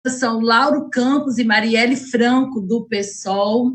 são Lauro Campos e Marielle Franco, do PSOL,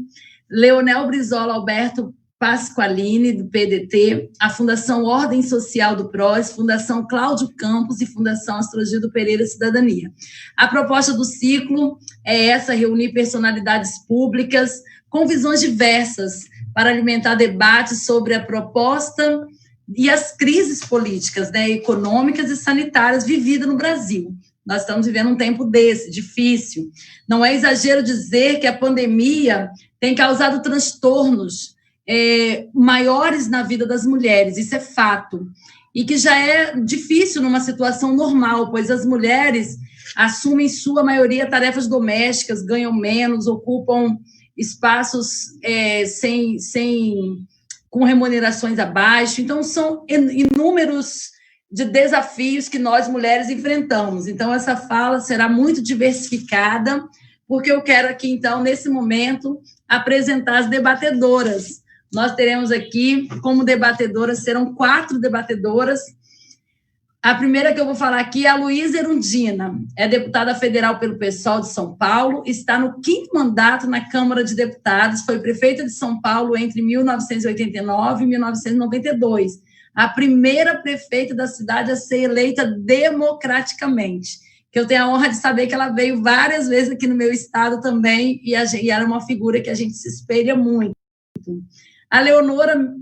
Leonel Brizola Alberto Pasqualini, do PDT, a Fundação Ordem Social do PROS, Fundação Cláudio Campos e Fundação Astrogildo Pereira Cidadania. A proposta do ciclo é essa: reunir personalidades públicas com visões diversas para alimentar debates sobre a proposta e as crises políticas, né, econômicas e sanitárias vividas no Brasil. Nós estamos vivendo um tempo desse, difícil. Não é exagero dizer que a pandemia tem causado transtornos maiores na vida das mulheres, isso é fato. E que já é difícil numa situação normal, pois as mulheres assumem, em sua maioria, tarefas domésticas, ganham menos, ocupam espaços com remunerações abaixo. Então, são inúmeros de desafios que nós, mulheres, enfrentamos. Então, essa fala será muito diversificada, porque eu quero aqui, então, nesse momento, apresentar as debatedoras. Nós teremos aqui, como debatedoras, serão 4 debatedoras. A primeira que eu vou falar aqui é a Luísa Erundina, é deputada federal pelo PSOL de São Paulo, está no 5º mandato na Câmara de Deputados, foi prefeita de São Paulo entre 1989 e 1992, a primeira prefeita da cidade a ser eleita democraticamente, que eu tenho a honra de saber que ela veio várias vezes aqui no meu estado também, e era uma figura que a gente se espelha muito. A Leonora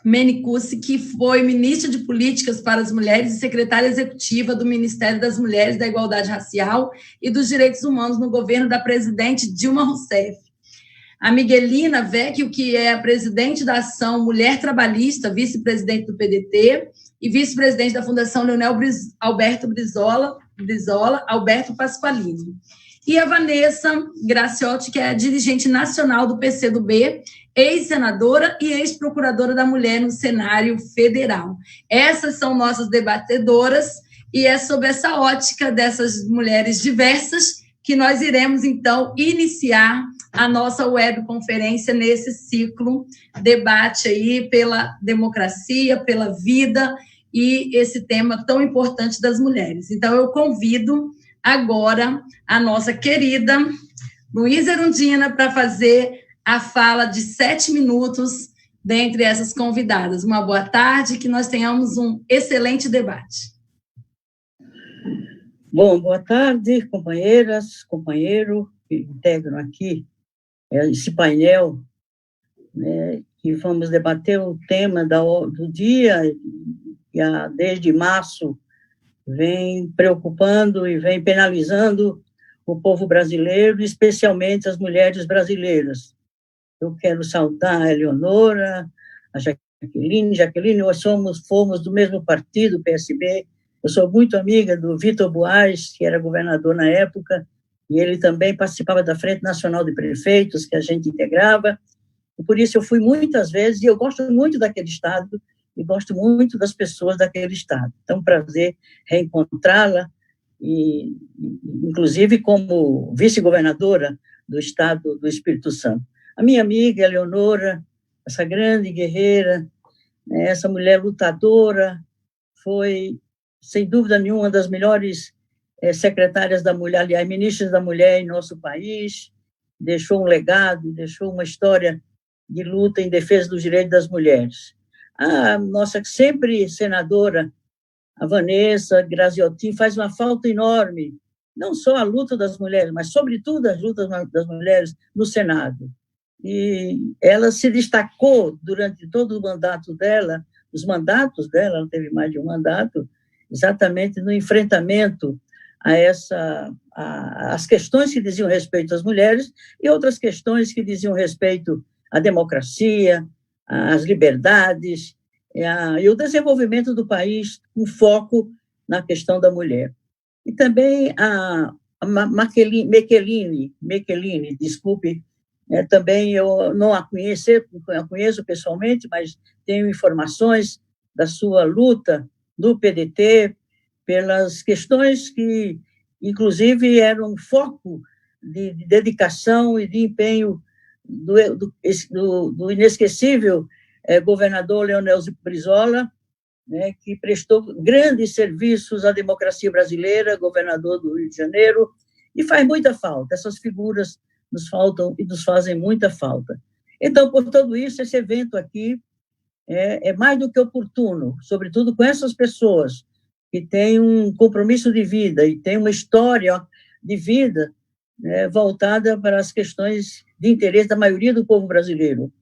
Menicucci, que foi ministra de Políticas para as Mulheres e secretária executiva do Ministério das Mulheres, da Igualdade Racial e dos Direitos Humanos no governo da presidente Dilma Rousseff. A Miguelina Vecchio, que é a presidente da Ação Mulher Trabalhista, vice-presidente do PDT e vice-presidente da Fundação Leonel Alberto Brizola Alberto Pasqualini. E a Vanessa Graciotti, que é a dirigente nacional do PCdoB, ex-senadora e ex-procuradora da mulher no cenário federal. Essas são nossas debatedoras, e é sob essa ótica dessas mulheres diversas que nós iremos, então, iniciar a nossa webconferência nesse ciclo, debate aí pela democracia, pela vida e esse tema tão importante das mulheres. Então, eu convido agora a nossa querida Luísa Erundina para fazer a fala de 7 minutos dentre essas convidadas. Uma boa tarde, que nós tenhamos um excelente debate. Bom, boa tarde, companheiras, companheiro, que integram aqui esse painel, né, que vamos debater o tema do dia, que desde março vem preocupando e vem penalizando o povo brasileiro, especialmente as mulheres brasileiras. Eu quero saudar a Eleonora, a Jaqueline, nós fomos do mesmo partido, PSB. Eu sou muito amiga do Vitor Buarez, que era governador na época, e ele também participava da Frente Nacional de Prefeitos, que a gente integrava, e por isso eu fui muitas vezes, e eu gosto muito daquele estado, e gosto muito das pessoas daquele estado. Então, prazer reencontrá-la, e inclusive como vice-governadora do estado do Espírito Santo. A minha amiga Eleonora, essa grande guerreira, essa mulher lutadora, foi, sem dúvida nenhuma, uma das melhores secretárias da mulher, aliás, ministras da mulher em nosso país, deixou um legado, deixou uma história de luta em defesa dos direitos das mulheres. A nossa sempre senadora, a Vanessa Graziotin, faz uma falta enorme, não só a luta das mulheres, mas, sobretudo, as lutas das mulheres no Senado. E ela se destacou durante todo o mandato dela, os mandatos dela, ela teve mais de um mandato, exatamente no enfrentamento as questões que diziam respeito às mulheres e outras questões que diziam respeito à democracia, às liberdades e o desenvolvimento do país com foco na questão da mulher. E também a Michelini, desculpe, também eu não a conheço pessoalmente, mas tenho informações da sua luta do PDT pelas questões que, inclusive, eram foco de dedicação e de empenho do inesquecível governador Leonel Brizola, né, que prestou grandes serviços à democracia brasileira, governador do Rio de Janeiro, E faz muita falta, essas figuras nos faltam e nos fazem muita falta. Então, por tudo isso, esse evento aqui é mais do que oportuno, sobretudo com essas pessoas que têm um compromisso de vida e têm uma história de vida, né, voltada para as questões de interesse da maioria do povo brasileiro.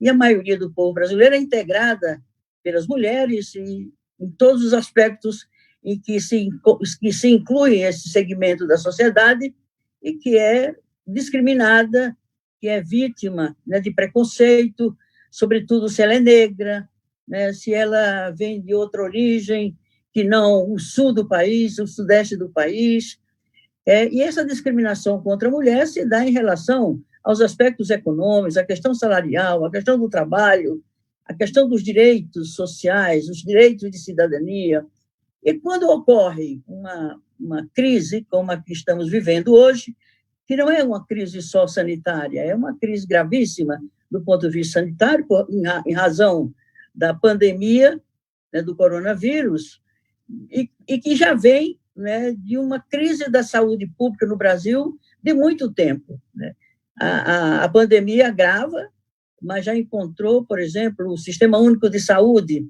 E a maioria do povo brasileiro é integrada pelas mulheres e em todos os aspectos em que se inclui esse segmento da sociedade e que é discriminada, que é vítima, né, de preconceito, sobretudo se ela é negra, né, se ela vem de outra origem, que não o sul do país, o sudeste do país. E essa discriminação contra a mulher se dá em relação aos aspectos econômicos, a questão salarial, a questão do trabalho, a questão dos direitos sociais, os direitos de cidadania. E quando ocorre uma crise como a que estamos vivendo hoje, que não é uma crise só sanitária, é uma crise gravíssima do ponto de vista sanitário, em razão da pandemia, né, do coronavírus, e que já vem, né, de uma crise da saúde pública no Brasil de muito tempo, né? A pandemia agrava, mas já encontrou, por exemplo, o Sistema Único de Saúde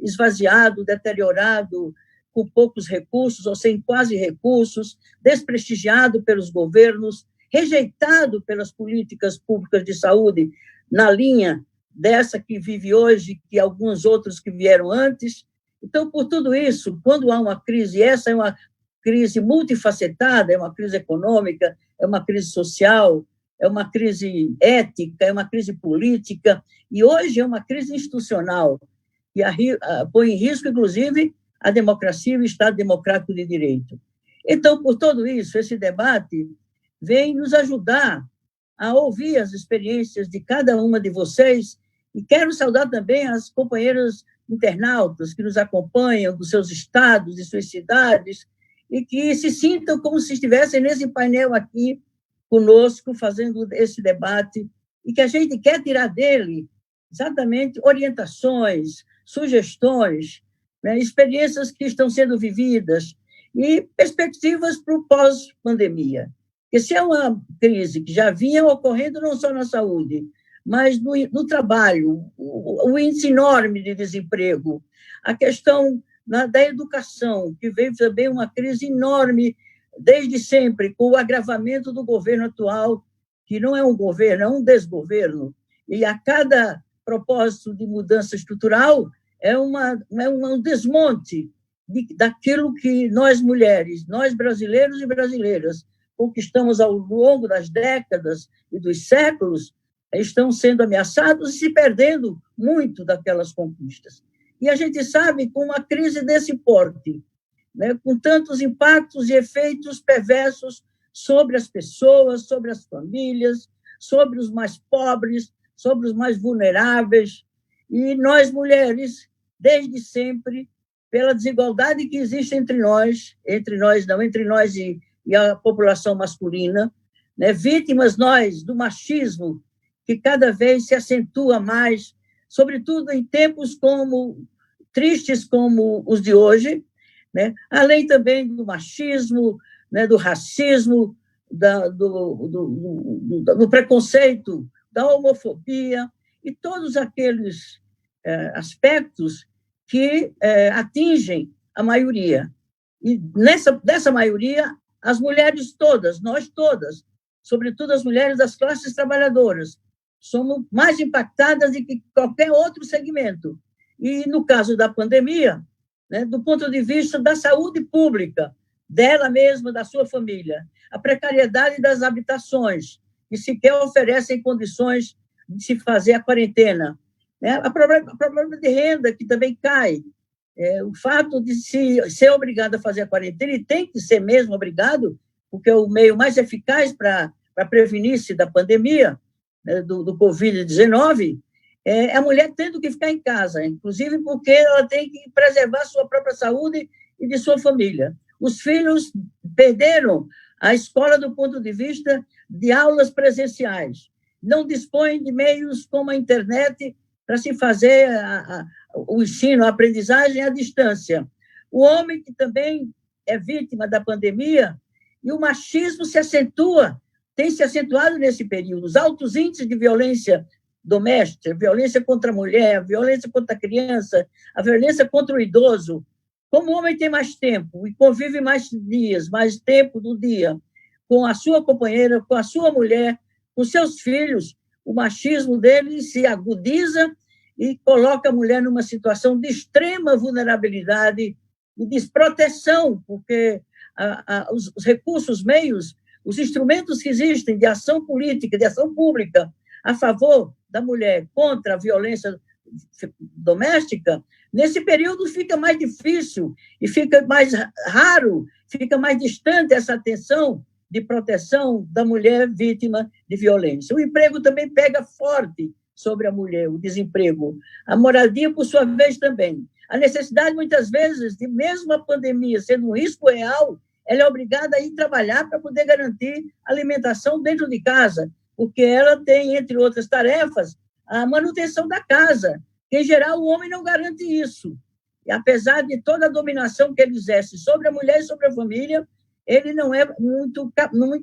esvaziado, deteriorado, com poucos recursos ou sem quase recursos, desprestigiado pelos governos, rejeitado pelas políticas públicas de saúde na linha dessa que vive hoje, que alguns outros que vieram antes. Então, por tudo isso, quando há uma crise, essa é uma crise multifacetada, é uma crise econômica, é uma crise social, é uma crise ética, é uma crise política, e hoje é uma crise institucional, que põe em risco, inclusive, a democracia e o Estado democrático de direito. Então, por tudo isso, esse debate vem nos ajudar a ouvir as experiências de cada uma de vocês, e quero saudar também as companheiras internautas que nos acompanham dos seus estados, de suas cidades, e que se sintam como se estivessem nesse painel aqui conosco, fazendo esse debate, e que a gente quer tirar dele exatamente orientações, sugestões, né, experiências que estão sendo vividas e perspectivas para o pós-pandemia. Porque se é uma crise que já vinha ocorrendo não só na saúde, mas no trabalho, o índice enorme de desemprego, a questão da educação, que veio também uma crise enorme desde sempre, com o agravamento do governo atual, que não é um governo, é um desgoverno, e a cada propósito de mudança estrutural é um desmonte daquilo que nós mulheres, nós brasileiros e brasileiras, conquistamos ao longo das décadas e dos séculos, estão sendo ameaçados e se perdendo muito daquelas conquistas. E a gente sabe, com uma crise desse porte, né, com tantos impactos e efeitos perversos sobre as pessoas, sobre as famílias, sobre os mais pobres, sobre os mais vulneráveis, e nós, mulheres, desde sempre, pela desigualdade que existe entre nós e a população masculina, né, vítimas nós do machismo, que cada vez se acentua mais, sobretudo em tempos tristes como os de hoje, né, além também do machismo, né, do racismo, do preconceito, da homofobia e todos aqueles aspectos que atingem a maioria. E dessa maioria, as mulheres todas, nós todas, sobretudo as mulheres das classes trabalhadoras, somos mais impactadas do que qualquer outro segmento. E, no caso da pandemia, né, do ponto de vista da saúde pública, dela mesma, da sua família, a precariedade das habitações, que sequer oferecem condições de se fazer a quarentena, né, a problema de renda, que também cai, o fato de ser obrigado a fazer a quarentena, e tem que ser mesmo obrigado, porque é o meio mais eficaz para prevenir-se da pandemia, né, do Covid-19, a mulher tendo que ficar em casa, inclusive porque ela tem que preservar a sua própria saúde e de sua família. Os filhos perderam a escola do ponto de vista de aulas presenciais, não dispõem de meios como a internet para se fazer o ensino, a aprendizagem à distância. O homem, que também é vítima da pandemia, e o machismo se acentua, tem se acentuado nesse período. Os altos índices de violência doméstica, violência contra a mulher, violência contra a criança, a violência contra o idoso. Como o homem tem mais tempo e convive mais dias, mais tempo do dia com a sua companheira, com a sua mulher, com seus filhos, o machismo dele se agudiza e coloca a mulher numa situação de extrema vulnerabilidade e desproteção, porque os recursos, os meios, os instrumentos que existem de ação política, de ação pública a favor da mulher contra a violência doméstica, nesse período fica mais difícil e fica mais raro, fica mais distante essa atenção de proteção da mulher vítima de violência. O emprego também pega forte sobre a mulher, o desemprego. A moradia, por sua vez, também. A necessidade, muitas vezes, de mesmo a pandemia sendo um risco real, ela é obrigada a ir trabalhar para poder garantir alimentação dentro de casa, porque ela tem, entre outras tarefas, a manutenção da casa, que, em geral, o homem não garante isso. E, apesar de toda a dominação que ele exerce sobre a mulher e sobre a família, ele não é muito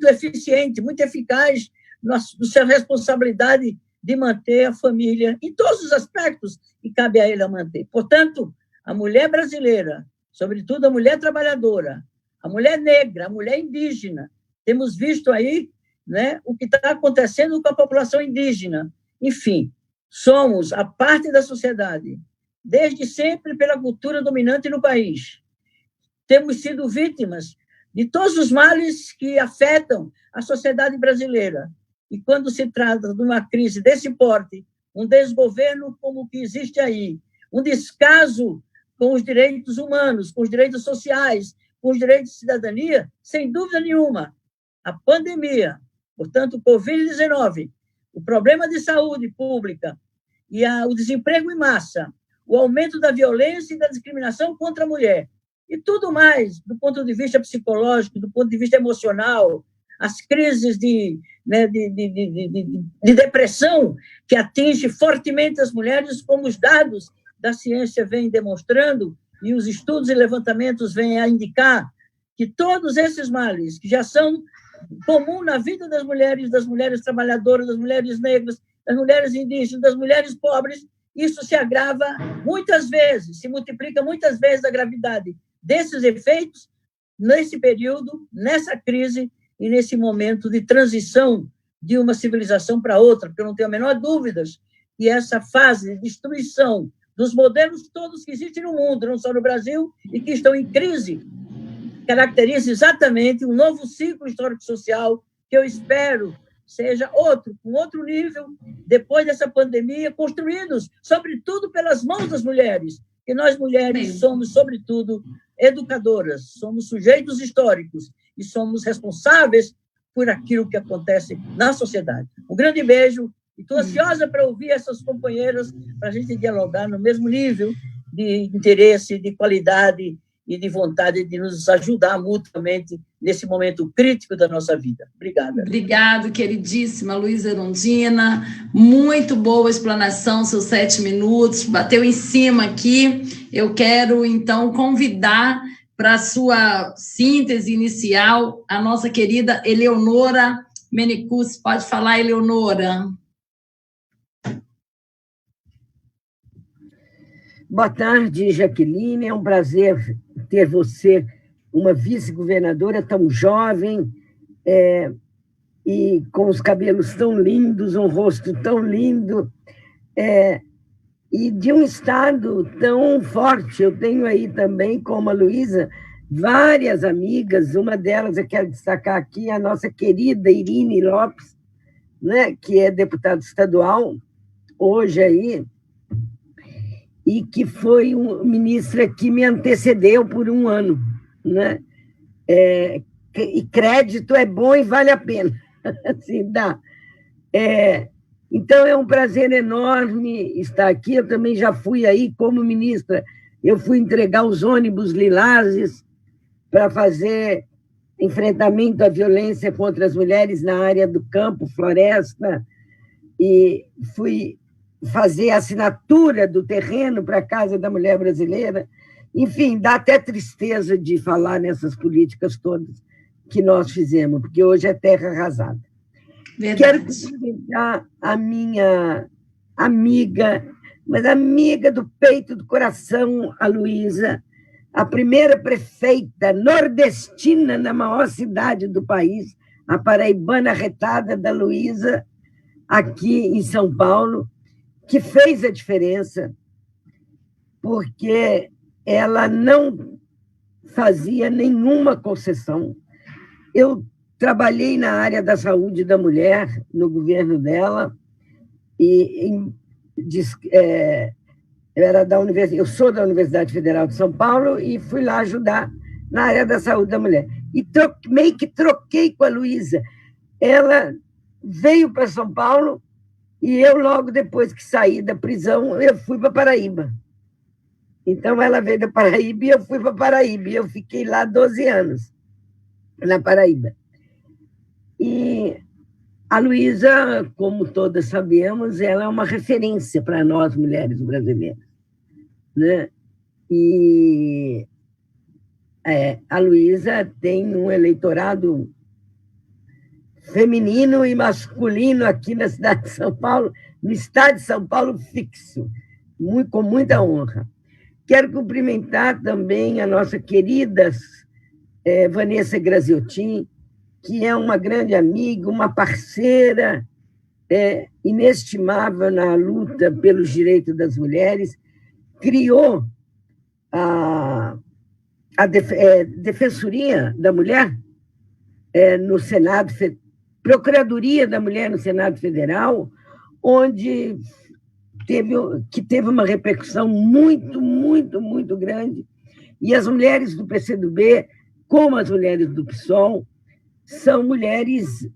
eficiente, muito eficaz na sua responsabilidade de manter a família em todos os aspectos que cabe a ele a manter. Portanto, a mulher brasileira, sobretudo a mulher trabalhadora, a mulher negra, a mulher indígena, temos visto aí, né, o que está acontecendo com a população indígena. Enfim, somos a parte da sociedade, desde sempre pela cultura dominante no país. Temos sido vítimas de todos os males que afetam a sociedade brasileira. E quando se trata de uma crise desse porte, um desgoverno como o que existe aí, um descaso com os direitos humanos, com os direitos sociais, com os direitos de cidadania, sem dúvida nenhuma, a pandemia, portanto, o Covid-19, o problema de saúde pública e o desemprego em massa, o aumento da violência e da discriminação contra a mulher, e tudo mais, do ponto de vista psicológico, do ponto de vista emocional, as crises de depressão que atinge fortemente as mulheres, como os dados da ciência vêm demonstrando, e os estudos e levantamentos vêm a indicar que todos esses males, que já são comuns na vida das mulheres trabalhadoras, das mulheres negras, das mulheres indígenas, das mulheres pobres, isso se agrava muitas vezes, se multiplica muitas vezes a gravidade desses efeitos nesse período, nessa crise e nesse momento de transição de uma civilização para outra, porque eu não tenho a menor dúvida que essa fase de destruição dos modelos todos que existem no mundo, não só no Brasil, e que estão em crise, caracteriza exatamente um novo ciclo histórico-social que eu espero seja outro, com outro nível, depois dessa pandemia, construídos, sobretudo, pelas mãos das mulheres. E nós, mulheres, somos, sobretudo, educadoras, somos sujeitos históricos e somos responsáveis por aquilo que acontece na sociedade. Um grande beijo e estou ansiosa para ouvir essas companheiras, para a gente dialogar no mesmo nível de interesse, de qualidade e de vontade de nos ajudar mutuamente nesse momento crítico da nossa vida. Obrigada. Obrigado, queridíssima Luísa Erundina. Muito boa explanação, seus 7 minutos. Bateu em cima aqui. Eu quero, então, convidar para a sua síntese inicial a nossa querida Eleonora Menecuz. Pode falar, Eleonora. Boa tarde, Jaqueline. É um prazer ter você, uma vice-governadora tão jovem, e com os cabelos tão lindos, um rosto tão lindo, e de um estado tão forte. Eu tenho aí também, como a Luísa, várias amigas. Uma delas eu quero destacar aqui, a nossa querida Irine Lopes, né, que é deputada estadual, hoje aí, e que foi uma ministra que me antecedeu por 1 ano, né? E crédito é bom e vale a pena, assim dá. Então, é um prazer enorme estar aqui. Eu também já fui aí como ministra, eu fui entregar os ônibus lilazes para fazer enfrentamento à violência contra as mulheres na área do campo, floresta, e fui fazer a assinatura do terreno para a Casa da Mulher Brasileira. Enfim, dá até tristeza de falar nessas políticas todas que nós fizemos, porque hoje é terra arrasada. Verdade. Quero cumprimentar a minha amiga, mas amiga do peito, do coração, a Luísa, a primeira prefeita nordestina na maior cidade do país, a paraibana retada da Luísa, aqui em São Paulo, que fez a diferença, porque ela não fazia nenhuma concessão. Eu trabalhei na área da saúde da mulher, no governo dela, e eu sou da Universidade Federal de São Paulo e fui lá ajudar na área da saúde da mulher. E meio que troquei com a Luísa. Ela veio para São Paulo e eu, logo depois que saí da prisão, eu fui para Paraíba. Então, ela veio da Paraíba e eu fui para Paraíba. E eu fiquei lá 12 anos, na Paraíba. E a Luísa, como todas sabemos, ela é uma referência para nós, mulheres brasileiras, né? E a Luísa tem um eleitorado feminino e masculino aqui na cidade de São Paulo, no estado de São Paulo fixo, com muita honra. Quero cumprimentar também a nossa querida Vanessa Graziotin, que é uma grande amiga, uma parceira inestimável na luta pelos direitos das mulheres, criou a Defensoria da Mulher no Senado, Procuradoria da Mulher no Senado Federal, onde teve uma repercussão muito, muito, muito grande, e as mulheres do PCdoB, como as mulheres do PSOL, são mulheres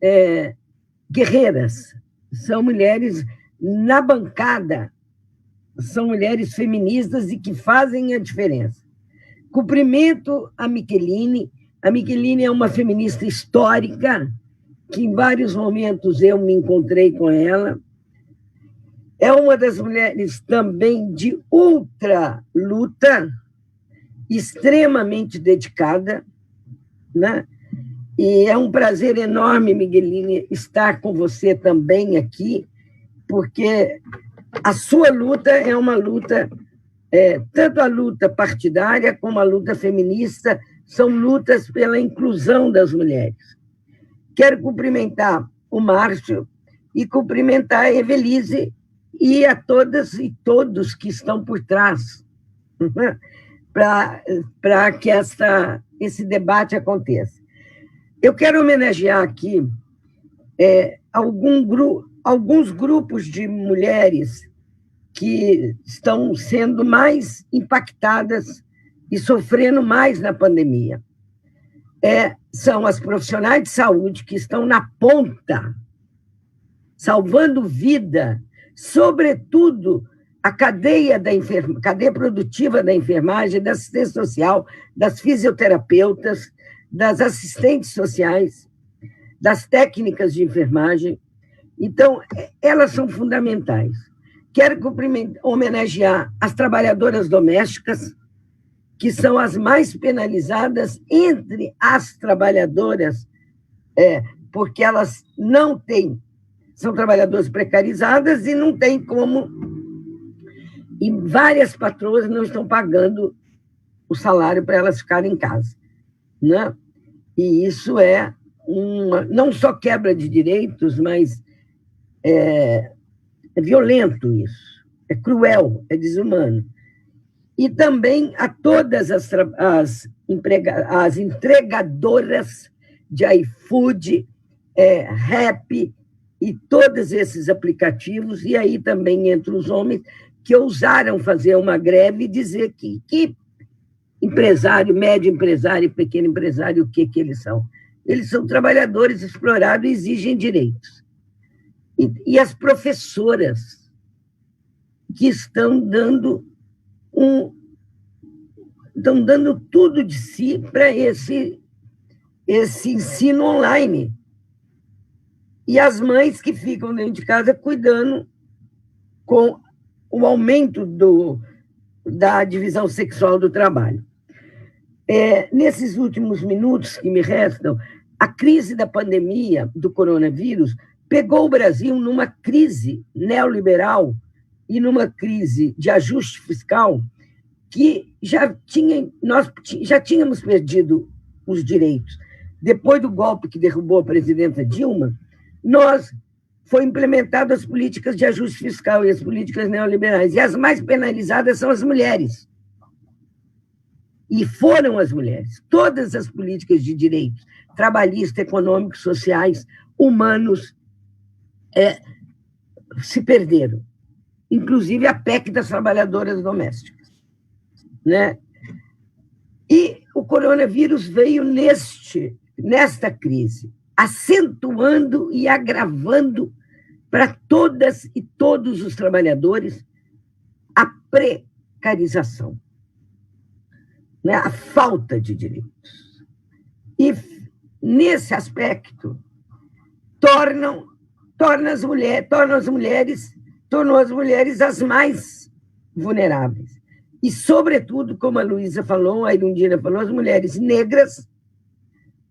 guerreiras, são mulheres na bancada, são mulheres feministas e que fazem a diferença. Cumprimento a Micheline. A Micheline é uma feminista histórica, que em vários momentos eu me encontrei com ela. É uma das mulheres também de ultra luta, extremamente dedicada, né? E é um prazer enorme, Micheline, estar com você também aqui, porque a sua luta é uma luta, tanto a luta partidária como a luta feminista, são lutas pela inclusão das mulheres. Quero cumprimentar o Márcio e cumprimentar a Evelise e a todas e todos que estão por trás, para que esse debate aconteça. Eu quero homenagear aqui alguns grupos de mulheres que estão sendo mais impactadas e sofrendo mais na pandemia. São as profissionais de saúde que estão na ponta, salvando vida, sobretudo a cadeia produtiva da enfermagem, da assistência social, das fisioterapeutas, das assistentes sociais, das técnicas de enfermagem. Então, elas são fundamentais. Quero homenagear as trabalhadoras domésticas, que são as mais penalizadas entre as trabalhadoras, porque elas não têm, são trabalhadoras precarizadas e não têm como, e várias patroas não estão pagando o salário para elas ficarem em casa, né? E isso não só quebra de direitos, mas é violento isso, é cruel, é desumano. E também a todas as entregadoras de iFood, Rappi e todos esses aplicativos, e aí também entre os homens que ousaram fazer uma greve e dizer que empresário, médio empresário e pequeno empresário, o que eles são? Eles são trabalhadores explorados e exigem direitos. E as professoras que estão dando tudo de si para esse ensino online. E as mães que ficam dentro de casa cuidando com o aumento da divisão sexual do trabalho. Nesses últimos minutos que me restam, a crise da pandemia do coronavírus pegou o Brasil numa crise neoliberal e numa crise de ajuste fiscal que nós já tínhamos perdido os direitos. Depois do golpe que derrubou a presidenta Dilma, foi implementado as políticas de ajuste fiscal e as políticas neoliberais, e as mais penalizadas são as mulheres. E foram as mulheres. Todas as políticas de direitos trabalhistas, econômicos, sociais, humanos, se perderam. Inclusive a PEC das trabalhadoras domésticas. Né? E o coronavírus veio nesta crise, acentuando e agravando para todas e todos os trabalhadores a precarização, né? A falta de direitos. E, nesse aspecto, tornou as mulheres as mais vulneráveis. E, sobretudo, como a Luísa falou, a Irundina falou, as mulheres negras,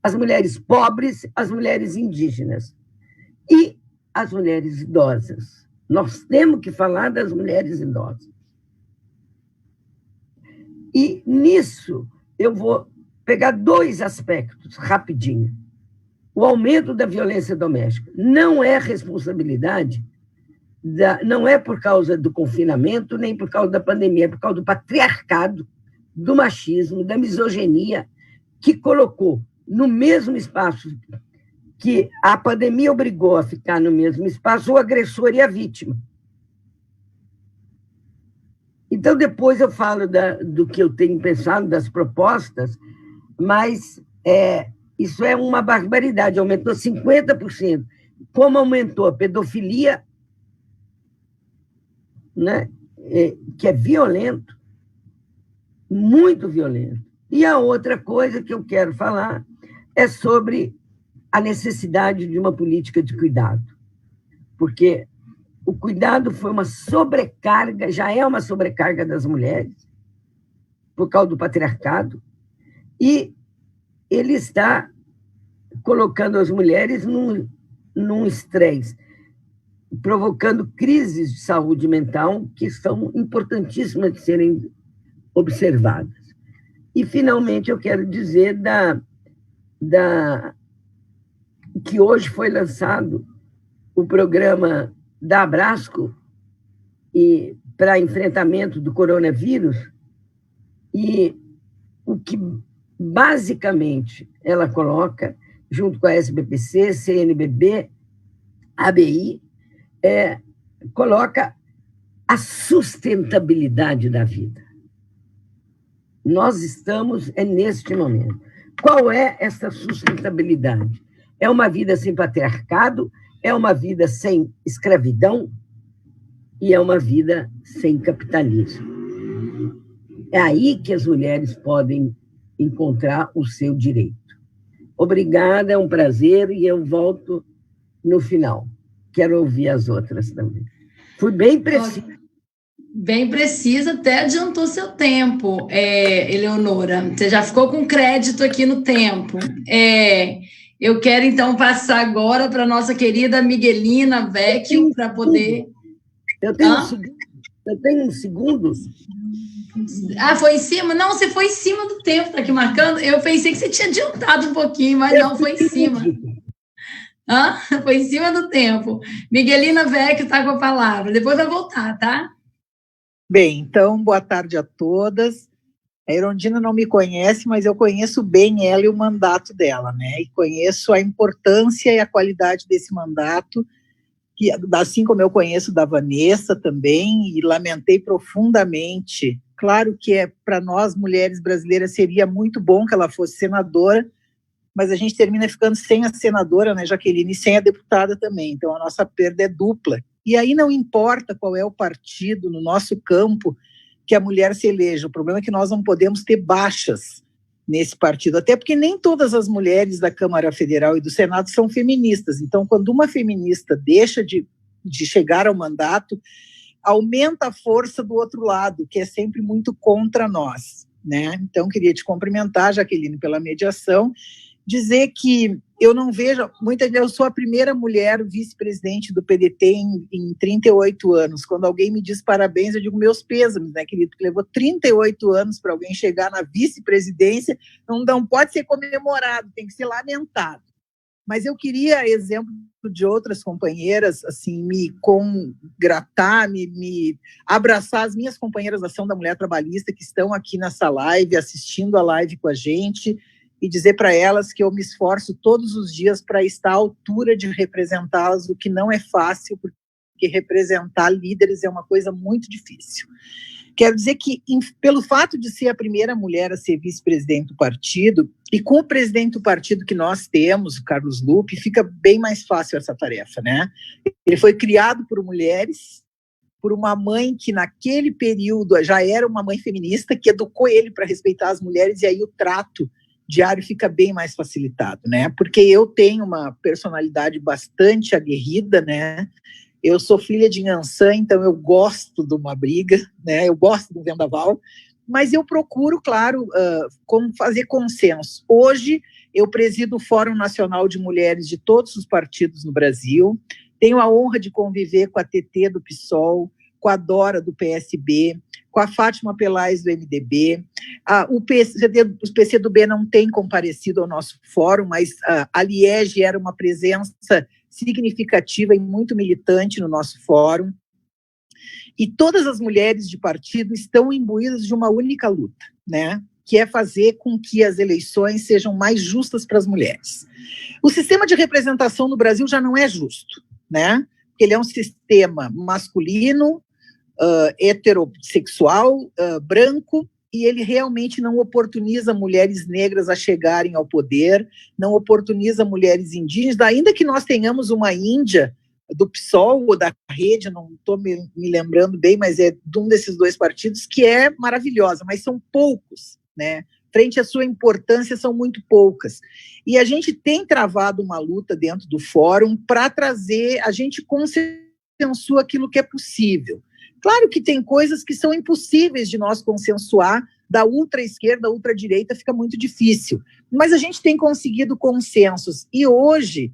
as mulheres pobres, as mulheres indígenas e as mulheres idosas. Nós temos que falar das mulheres idosas. E, nisso, eu vou pegar 2 aspectos, rapidinho. O aumento da violência doméstica não é responsabilidade, não é por causa do confinamento, nem por causa da pandemia, é por causa do patriarcado, do machismo, da misoginia, que colocou no mesmo espaço que a pandemia obrigou a ficar no mesmo espaço o agressor e a vítima. Então, depois eu falo do que eu tenho pensado, das propostas, mas isso é uma barbaridade, aumentou 50%. Como aumentou a pedofilia, né, que é violento, muito violento. E a outra coisa que eu quero falar é sobre a necessidade de uma política de cuidado, porque o cuidado foi uma sobrecarga, já é uma sobrecarga das mulheres, por causa do patriarcado, e ele está colocando as mulheres num estresse, provocando crises de saúde mental que são importantíssimas de serem observadas. E, finalmente, eu quero dizer que hoje foi lançado o programa da Abrasco para enfrentamento do coronavírus, e o que, basicamente, ela coloca, junto com a SBPC, CNBB, ABI, coloca a sustentabilidade da vida. Nós estamos neste momento. Qual é essa sustentabilidade? É uma vida sem patriarcado, é uma vida sem escravidão e é uma vida sem capitalismo. É aí que as mulheres podem encontrar o seu direito. Obrigada, é um prazer, e eu volto no final. Quero ouvir as outras também. Fui bem precisa. Bem precisa, até adiantou seu tempo, Eleonora. Você já ficou com crédito aqui no tempo. Eu quero, então, passar agora para a nossa querida Miguelina Vecchio, para poder... Eu tenho uns segundos. Ah, foi em cima? Não, você foi em cima do tempo, está aqui marcando. Eu pensei que você tinha adiantado um pouquinho, mas não, foi em cima. Foi em cima do tempo. Miguelina Vecchio está com a palavra. Depois vai voltar, tá? Bem, então, boa tarde a todas. A Irundina não me conhece, mas eu conheço bem ela e o mandato dela, né? E conheço a importância e a qualidade desse mandato, que, assim como eu conheço da Vanessa também, e lamentei profundamente. Claro que para nós, mulheres brasileiras, seria muito bom que ela fosse senadora, mas a gente termina ficando sem a senadora, né, Jaqueline, e sem a deputada também. Então, a nossa perda é dupla. E aí não importa qual é o partido no nosso campo que a mulher se eleja. O problema é que nós não podemos ter baixas nesse partido, até porque nem todas as mulheres da Câmara Federal e do Senado são feministas. Então, quando uma feminista deixa de chegar ao mandato, aumenta a força do outro lado, que é sempre muito contra nós, né? Então, queria te cumprimentar, Jaqueline, pela mediação, dizer que eu não vejo, eu sou a primeira mulher vice-presidente do PDT em 38 anos. Quando alguém me diz parabéns, eu digo meus pêsames, né, querido? Que levou 38 anos para alguém chegar na vice-presidência, não pode ser comemorado, tem que ser lamentado. Mas eu queria, exemplo de outras companheiras, assim, me congratar, me abraçar as minhas companheiras da Ação da Mulher Trabalhista que estão aqui nessa live, assistindo a live com a gente, e dizer para elas que eu me esforço todos os dias para estar à altura de representá-las, o que não é fácil, porque representar líderes é uma coisa muito difícil. Quero dizer que, pelo fato de ser a primeira mulher a ser vice-presidente do partido, e com o presidente do partido que nós temos, o Carlos Lupe, fica bem mais fácil essa tarefa, né? Ele foi criado por mulheres, por uma mãe que naquele período já era uma mãe feminista, que educou ele para respeitar as mulheres, e aí o trato diário fica bem mais facilitado, né? Porque eu tenho uma personalidade bastante aguerrida, né? Eu sou filha de Inhansã, então eu gosto de uma briga, né? Eu gosto do vendaval, mas eu procuro, claro, como fazer consenso. Hoje eu presido o Fórum Nacional de Mulheres de todos os partidos no Brasil, tenho a honra de conviver com a TT do PSOL, com a Dora do PSB, com a Fátima Pelais do MDB. O PCdoB não tem comparecido ao nosso fórum, mas a Liege era uma presença significativa e muito militante no nosso fórum. E todas as mulheres de partido estão imbuídas de uma única luta, né? Que é fazer com que as eleições sejam mais justas para as mulheres. O sistema de representação no Brasil já não é justo, né? Ele é um sistema masculino, heterossexual, branco, e ele realmente não oportuniza mulheres negras a chegarem ao poder, não oportuniza mulheres indígenas, ainda que nós tenhamos uma Índia do PSOL ou da Rede, não estou me lembrando bem, mas é de um desses dois partidos, que é maravilhosa, mas são poucos, né? Frente à sua importância, são muito poucas. E a gente tem travado uma luta dentro do fórum para trazer, a gente consensua aquilo que é possível. Claro que tem coisas que são impossíveis de nós consensuar, da ultra-esquerda, da ultra-direita fica muito difícil, mas a gente tem conseguido consensos, e hoje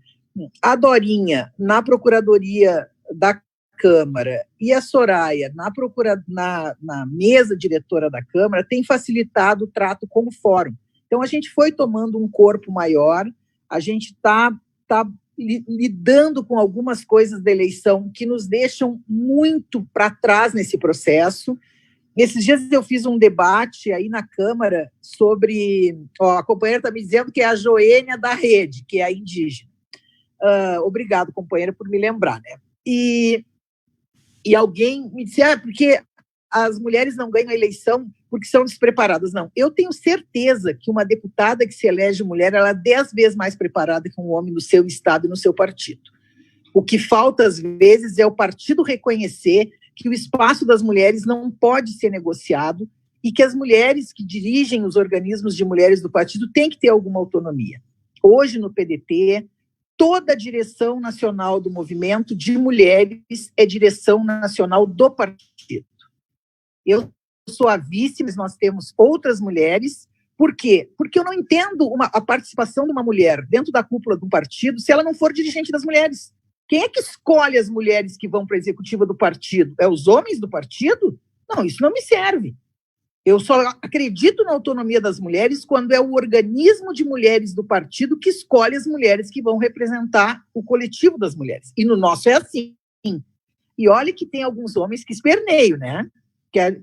a Dorinha na Procuradoria da Câmara e a Soraya na mesa diretora da Câmara tem facilitado o trato com o fórum. Então a gente foi tomando um corpo maior, a gente está lidando com algumas coisas da eleição que nos deixam muito para trás nesse processo. Esses dias eu fiz um debate aí na Câmara sobre... a companheira está me dizendo que é a Joênia da Rede, que é a indígena. Obrigado, companheira, por me lembrar, né? E alguém me disse, porque as mulheres não ganham a eleição porque são despreparadas. Não, eu tenho certeza que uma deputada que se elege mulher, ela é 10 vezes mais preparada que um homem no seu estado e no seu partido. O que falta, às vezes, é o partido reconhecer que o espaço das mulheres não pode ser negociado e que as mulheres que dirigem os organismos de mulheres do partido têm que ter alguma autonomia. Hoje, no PDT, toda a direção nacional do movimento de mulheres é direção nacional do partido. Eu sou a vice, mas nós temos outras mulheres. Por quê? Porque eu não entendo a participação de uma mulher dentro da cúpula de um partido se ela não for dirigente das mulheres. Quem é que escolhe as mulheres que vão para a executiva do partido? É os homens do partido? Não, isso não me serve. Eu só acredito na autonomia das mulheres quando é o organismo de mulheres do partido que escolhe as mulheres que vão representar o coletivo das mulheres. E no nosso é assim. E olha que tem alguns homens que esperneiam, né?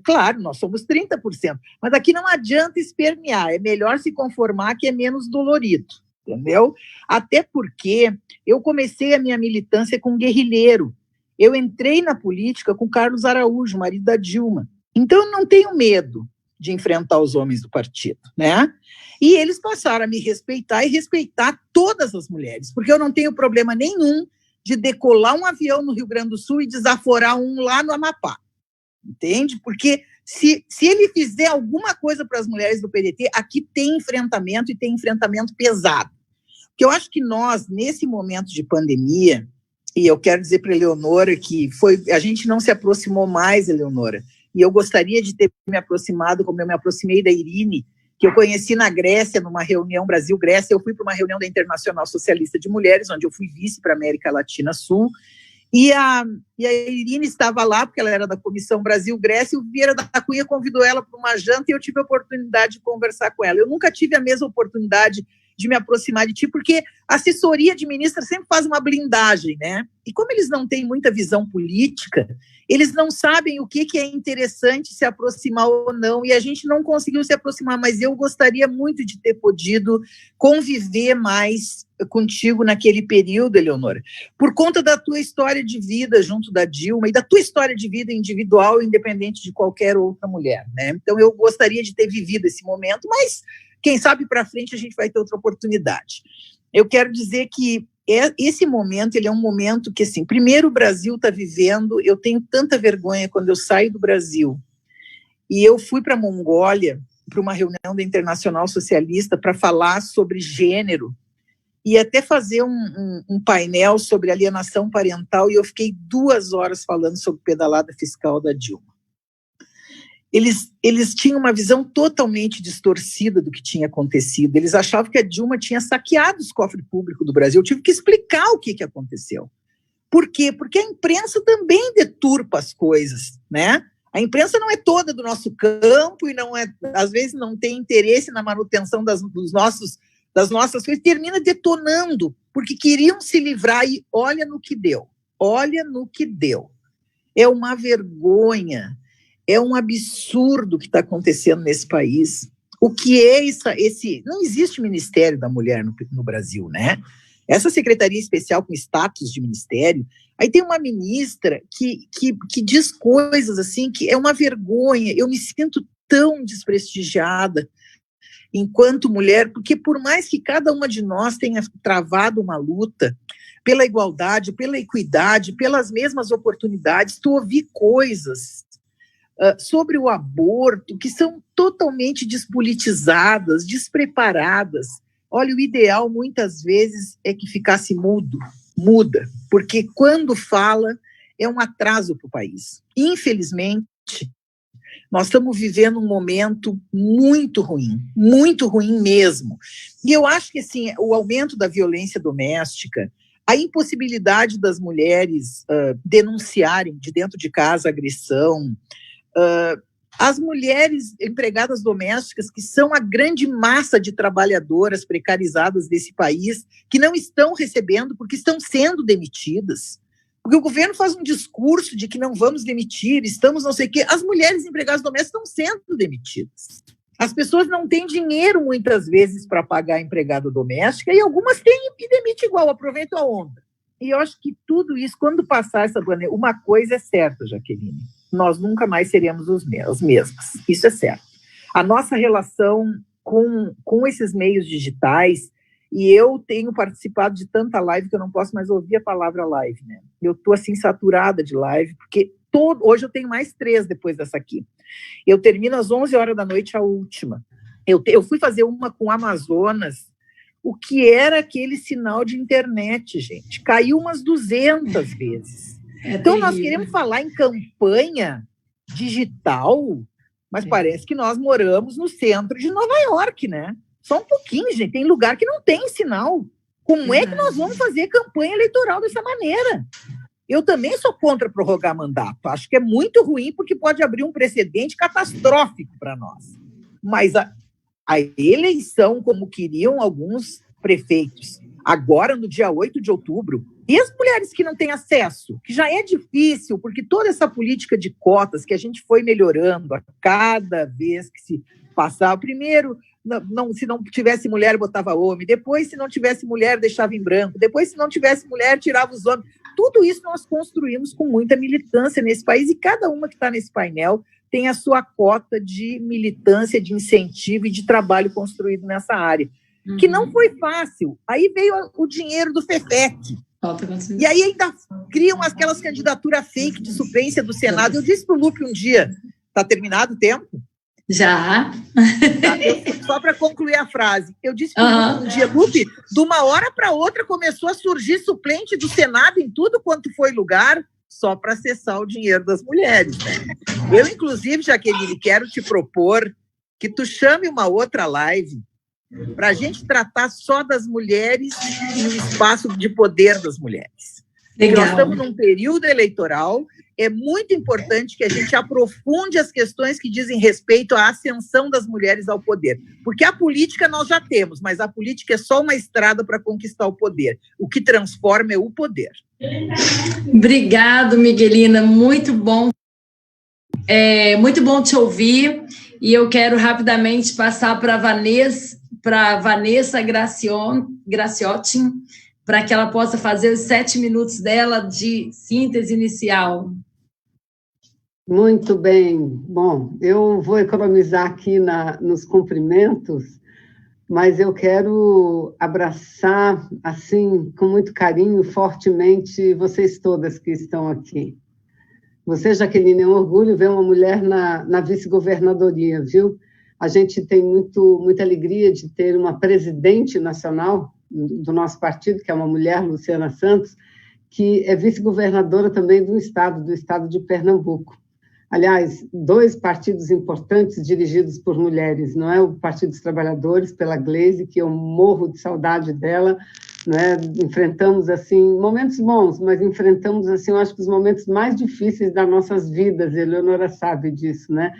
Claro, nós somos 30%, mas aqui não adianta espernear, é melhor se conformar que é menos dolorido, entendeu? Até porque eu comecei a minha militância com um guerrilheiro. Eu entrei na política com Carlos Araújo, marido da Dilma. Então eu não tenho medo de enfrentar os homens do partido, né? E eles passaram a me respeitar e respeitar todas as mulheres, porque eu não tenho problema nenhum de decolar um avião no Rio Grande do Sul e desaforar um lá no Amapá. Entende? Porque se ele fizer alguma coisa para as mulheres do PDT, aqui tem enfrentamento e tem enfrentamento pesado. Porque eu acho que nós, nesse momento de pandemia, e eu quero dizer para a Eleonora que a gente não se aproximou mais, Eleonora, e eu gostaria de ter me aproximado, como eu me aproximei da Irine, que eu conheci na Grécia, numa reunião Brasil-Grécia. Eu fui para uma reunião da Internacional Socialista de Mulheres, onde eu fui vice para a América Latina Sul, e a Irine estava lá, porque ela era da Comissão Brasil-Grécia, e o Vieira da Cunha convidou ela para uma janta, e eu tive a oportunidade de conversar com ela. Eu nunca tive a mesma oportunidade de me aproximar de ti, porque a assessoria de ministra sempre faz uma blindagem, né? E como eles não têm muita visão política, eles não sabem o que é interessante se aproximar ou não, e a gente não conseguiu se aproximar, mas eu gostaria muito de ter podido conviver mais contigo naquele período, Eleonora, por conta da tua história de vida junto da Dilma e da tua história de vida individual, independente de qualquer outra mulher, né? Então eu gostaria de ter vivido esse momento, mas quem sabe para frente a gente vai ter outra oportunidade. Eu quero dizer que esse momento, ele é um momento que, assim, primeiro o Brasil está vivendo, eu tenho tanta vergonha quando eu saio do Brasil, e eu fui para a Mongólia, para uma reunião da Internacional Socialista, para falar sobre gênero, e até fazer um painel sobre alienação parental, e eu fiquei 2 horas falando sobre pedalada fiscal da Dilma. Eles tinham uma visão totalmente distorcida do que tinha acontecido. Eles achavam que a Dilma tinha saqueado os cofres públicos do Brasil. Eu tive que explicar o que aconteceu. Por quê? Porque a imprensa também deturpa as coisas, né? A imprensa não é toda do nosso campo e não é, às vezes não tem interesse na manutenção das nossas coisas, termina detonando, porque queriam se livrar e olha no que deu. Olha no que deu. É uma vergonha. É um absurdo o que está acontecendo nesse país. O que é esse... Não existe Ministério da Mulher no Brasil, né? Essa secretaria especial com status de ministério, aí tem uma ministra que diz coisas assim, que é uma vergonha. Eu me sinto tão desprestigiada enquanto mulher, porque por mais que cada uma de nós tenha travado uma luta pela igualdade, pela equidade, pelas mesmas oportunidades, tu ouvi coisas sobre o aborto, que são totalmente despolitizadas, despreparadas. Olha, o ideal muitas vezes é que ficasse muda, porque quando fala é um atraso para o país. Infelizmente, nós estamos vivendo um momento muito ruim mesmo. E eu acho que assim, o aumento da violência doméstica, a impossibilidade das mulheres denunciarem de dentro de casa agressão, as mulheres empregadas domésticas, que são a grande massa de trabalhadoras precarizadas desse país, que não estão recebendo porque estão sendo demitidas, porque o governo faz um discurso de que não vamos demitir, estamos não sei o quê, as mulheres empregadas domésticas estão sendo demitidas. As pessoas não têm dinheiro, muitas vezes, para pagar a empregada doméstica, e algumas têm e demitem igual, aproveitam a onda. E eu acho que tudo isso, quando passar essa pandemia, uma coisa é certa, Jaqueline, nós nunca mais seremos as mesmas, isso é certo. A nossa relação com esses meios digitais, e eu tenho participado de tanta live que eu não posso mais ouvir a palavra live, né? Eu estou assim saturada de live, porque hoje eu tenho mais 3 depois dessa aqui. Eu termino às 11 horas da noite a última. Eu fui fazer uma com Amazonas, o que era aquele sinal de internet, gente? Caiu umas 200 vezes. Então, nós queremos falar em campanha digital, mas parece que nós moramos no centro de Nova York, né? Só um pouquinho, gente. Tem lugar que não tem sinal. Como é que nós vamos fazer campanha eleitoral dessa maneira? Eu também sou contra prorrogar mandato. Acho que é muito ruim, porque pode abrir um precedente catastrófico para nós. Mas a eleição, como queriam alguns prefeitos, agora no dia 8 de outubro, e as mulheres que não têm acesso, que já é difícil, porque toda essa política de cotas que a gente foi melhorando a cada vez que se passava, primeiro, se não tivesse mulher, botava homem, depois, se não tivesse mulher, deixava em branco, depois, se não tivesse mulher, tirava os homens. Tudo isso nós construímos com muita militância nesse país, e cada uma que está nesse painel tem a sua cota de militância, de incentivo e de trabalho construído nessa área, que não foi fácil. Aí veio o dinheiro do FEFEC, e aí ainda criam aquelas candidaturas fake de suplência do Senado. Eu disse para o Lupe um dia, está terminado o tempo? Já. Só para concluir a frase, eu disse para o Lupe um dia, Lupe, de uma hora para outra começou a surgir suplente do Senado em tudo quanto foi lugar, só para acessar o dinheiro das mulheres, né? Eu, inclusive, Jaqueline, quero te propor que tu chame uma outra live para a gente tratar só das mulheres e o espaço de poder das mulheres. Legal. Nós estamos num período eleitoral, é muito importante que a gente aprofunde as questões que dizem respeito à ascensão das mulheres ao poder. Porque a política nós já temos, mas a política é só uma estrada para conquistar o poder. O que transforma é o poder. Obrigado, Miguelina, muito bom. Muito bom te ouvir. E eu quero rapidamente passar para a Vanessa Graciotti, para que ela possa fazer os 7 minutos dela de síntese inicial. Muito bem. Bom, eu vou economizar aqui nos cumprimentos, mas eu quero abraçar, assim, com muito carinho, fortemente, vocês todas que estão aqui. Você, Jaqueline, é um orgulho ver uma mulher na vice-governadoria, viu? A gente tem muita alegria de ter uma presidente nacional do nosso partido, que é uma mulher, Luciana Santos, que é vice-governadora também do estado de Pernambuco. Aliás, 2 partidos importantes dirigidos por mulheres, não é? O Partido dos Trabalhadores, pela Gleisi, que eu morro de saudade dela, não é? Enfrentamos, assim, momentos bons, mas enfrentamos, assim, eu acho que os momentos mais difíceis das nossas vidas, Eleonora sabe disso, né?